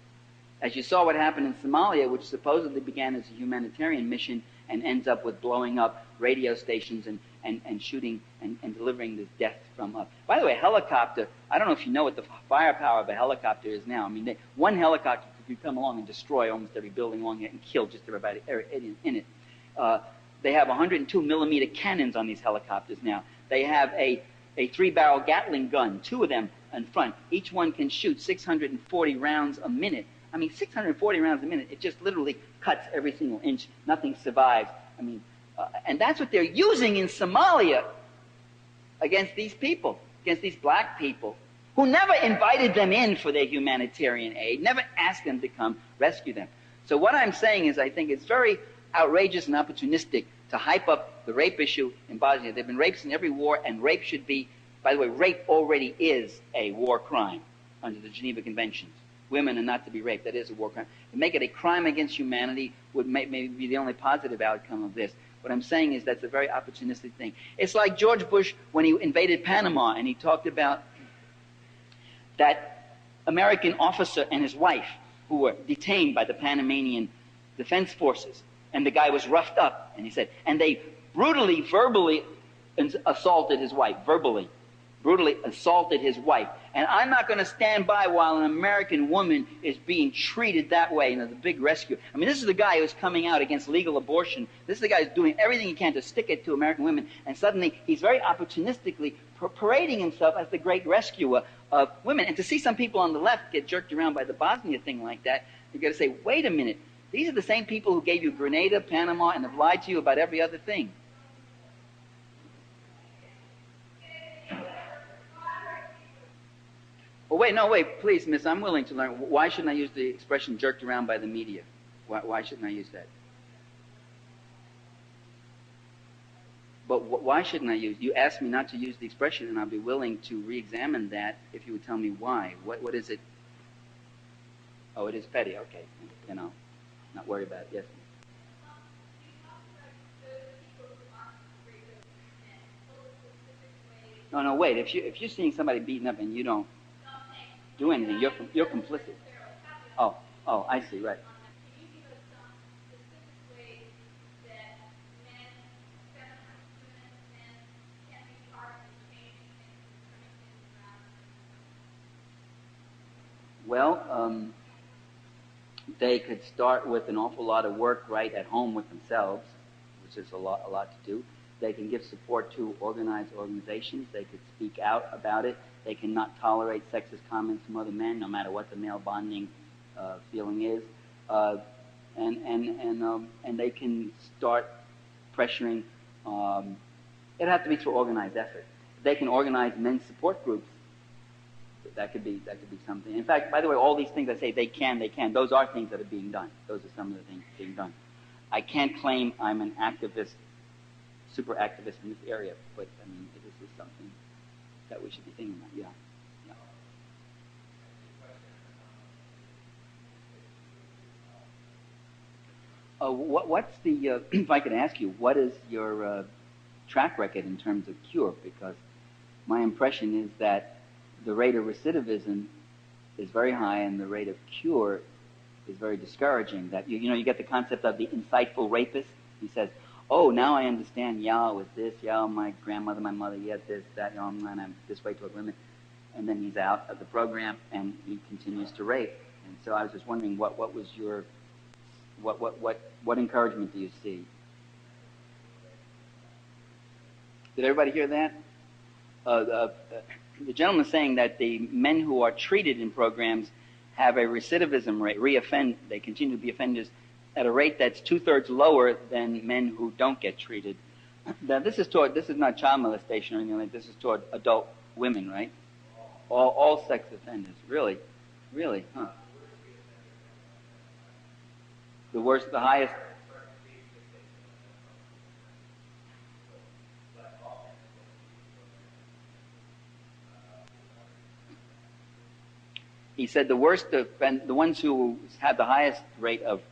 As you saw what happened in Somalia, which supposedly began as a humanitarian mission and ends up with blowing up radio stations and shooting and delivering this death from up. By the way, helicopter, I don't know if you know what the firepower of a helicopter is now. I mean, one helicopter could come along and destroy almost every building along here and kill just everybody in it. They have 102 millimeter cannons on these helicopters now. They have a 3-barrel Gatling gun, 2 of them in front. Each one can shoot 640 rounds a minute. I mean, 640 rounds a minute, it just literally cuts every single inch. Nothing survives. I mean, and that's what they're using in Somalia against these people, against these black people, who never invited them in for their humanitarian aid, never asked them to come rescue them. So what I'm saying is I think it's very outrageous and opportunistic to hype up the rape issue in Bosnia. There have been rapes in every war, and rape should be, by the way, rape already is a war crime under the Geneva Conventions. Women are not to be raped. That is a war crime. To make it a crime against humanity would maybe be the only positive outcome of this. What I'm saying is that's a very opportunistic thing. It's like George Bush when he invaded Panama, and he talked about that American officer and his wife who were detained by the Panamanian Defense Forces. And the guy was roughed up, and he said, and they brutally, verbally assaulted his wife, brutally assaulted his wife. And I'm not going to stand by while an American woman is being treated that way in the big rescue. I mean, this is the guy who's coming out against legal abortion. This is the guy who's doing everything he can to stick it to American women. And suddenly, he's very opportunistically parading himself as the great rescuer of women. And to see some people on the left get jerked around by the Bosnia thing like that, you've got to say, wait a minute. These are the same people who gave you Grenada, Panama, and have lied to you about every other thing. Oh, wait, no, wait, please, miss, I'm willing to learn. Why shouldn't I use the expression jerked around by the media? Why shouldn't I use that? But why shouldn't I use? You asked me not to use the expression, and I'll be willing to re-examine that if you would tell me why. What is it? Oh, it is petty. Okay, then I'll not worry about it. Yes. No, wait. If you're seeing somebody beaten up and you don't do anything, you're complicit. Oh, I see. Right. Well, they could start with an awful lot of work right at home with themselves, which is a lot to do. They can give support to organized organizations. They could speak out about it. They can not tolerate sexist comments from other men, no matter what the male bonding feeling is. And they can start pressuring. It'd have to be through organized effort. They can organize men's support groups. That could be something. In fact, by the way, all these things I say they can. Those are things that are being done. Those are some of the things being done. I can't claim I'm an activist, super activist in this area, but I mean, this is something that we should be thinking about. Yeah. What's the? If I could ask you, what is your track record in terms of cure? Because my impression is that the rate of recidivism is very high, and the rate of cure is very discouraging. That you get the concept of the insightful rapist. He says, "Oh, now I understand. Yeah, it was this. Yeah, my grandmother, my mother. Yeah, this, that. And I'm this way toward women." And then he's out of the program, and he continues to rape. And so I was just wondering, what was your what encouragement do you see? Did everybody hear that? The gentleman is saying that the men who are treated in programs have a recidivism rate, they continue to be offenders at a rate that's 2/3 lower than men who don't get treated. Now, this is not child molestation or anything like this. Is toward adult women, right? All sex offenders, really, huh? The worst, the highest. He said the worst, the ones who have the highest rate of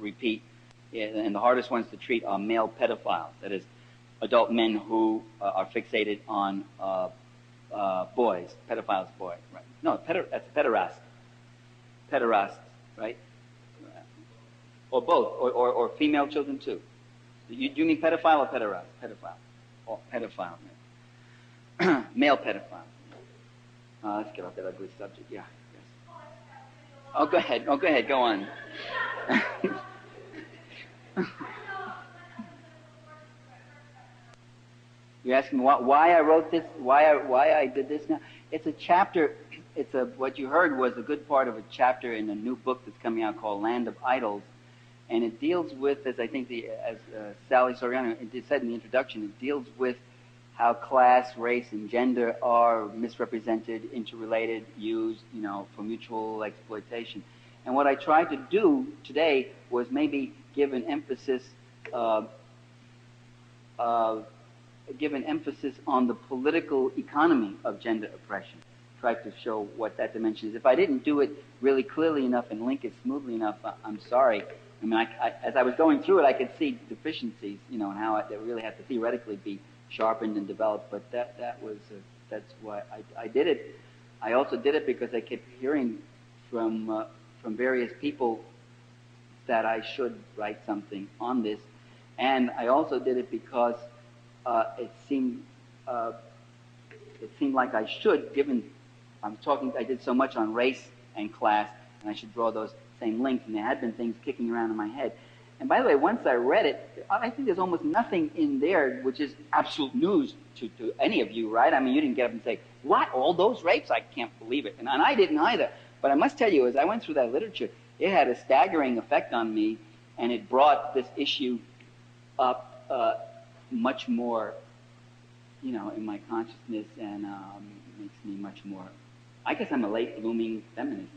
repeat and the hardest ones to treat are male pedophiles. That is, adult men who are fixated on boys. Pedophiles, boy. Right? No, that's pederast. Pederast, right? Or both, or female children too. Do you mean pedophile or pederast? Pedophile. Or pedophile. Male pedophile. Let's get off that ugly subject. Yeah. Oh, go ahead. Go on. You're asking why I wrote this, why I did this now. It's a chapter. What you heard was a good part of a chapter in a new book that's coming out called Land of Idols, and it deals with, as I think Sally Soriano said in the introduction, it deals with how class, race, and gender are misrepresented, interrelated, used, for mutual exploitation. And what I tried to do today was maybe give an emphasis on the political economy of gender oppression. Tried to show what that dimension is. If I didn't do it really clearly enough and link it smoothly enough, I'm sorry. I mean, as I was going through it, I could see deficiencies, and how they really have to theoretically be sharpened and developed. But that's why I did it. I also did it because I kept hearing from various people that I should write something on this, and I also did it because it seemed like I should, given I did so much on race and class, and I should draw those same links, and there had been things kicking around in my head. And by the way, once I read it, I think there's almost nothing in there which is absolute news to any of you, right? I mean, you didn't get up and say, what, all those rapes? I can't believe it. And I didn't either. But I must tell you, as I went through that literature, it had a staggering effect on me, and it brought this issue up much more, in my consciousness, and makes me much more. I guess I'm a late blooming feminist.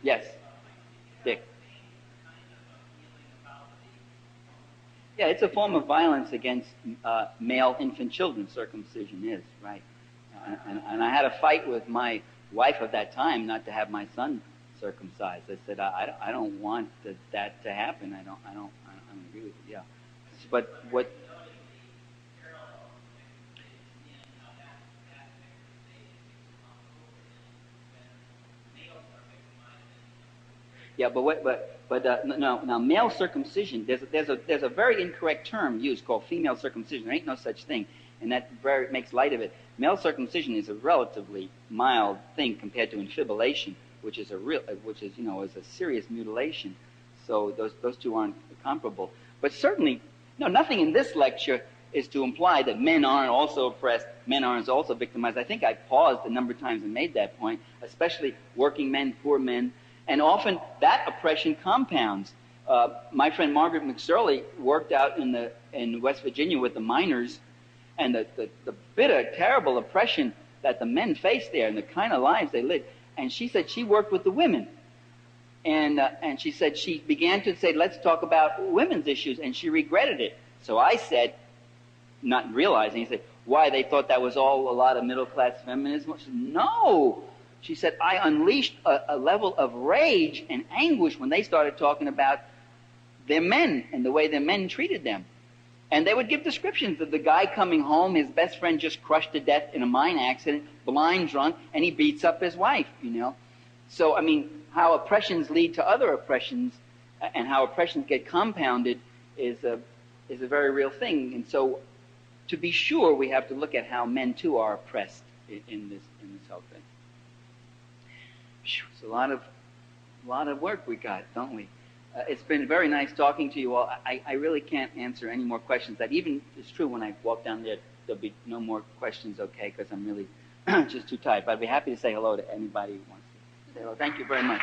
Yes, Dick. Yeah, it's a form of violence against male infant children. Circumcision is, right? And I had a fight with my wife at that time not to have my son circumcised. I said I don't want that to happen. I don't agree with it. Yeah, but what? Yeah, now male circumcision. There's a very incorrect term used called female circumcision. There ain't no such thing, and that makes light of it. Male circumcision is a relatively mild thing compared to infibulation, which is is a serious mutilation. So those two aren't comparable. But certainly, nothing in this lecture is to imply that men aren't also oppressed, men aren't also victimized. I think I paused a number of times and made that point, especially working men, poor men. And often that oppression compounds. My friend Margaret McSorley worked out in West Virginia with the miners, and the bitter, terrible oppression that the men faced there and the kind of lives they lived. And she said she worked with the women. And she said she began to say, let's talk about women's issues, and she regretted it. So I said, not realizing, he said, why, they thought that was all a lot of middle-class feminism? She said, no. She said, I unleashed a level of rage and anguish when they started talking about their men and the way their men treated them. And they would give descriptions of the guy coming home, his best friend just crushed to death in a mine accident, blind drunk, and he beats up his wife, So, I mean, how oppressions lead to other oppressions and how oppressions get compounded is a very real thing. And so, to be sure, we have to look at how men, too, are oppressed in this whole thing. It's a lot of work we got, don't we? It's been very nice talking to you all. I really can't answer any more questions. That even is true when I walk down there. There'll be no more questions, okay? Because I'm really just too tired. But I'd be happy to say hello to anybody who wants to say hello. Thank you very much.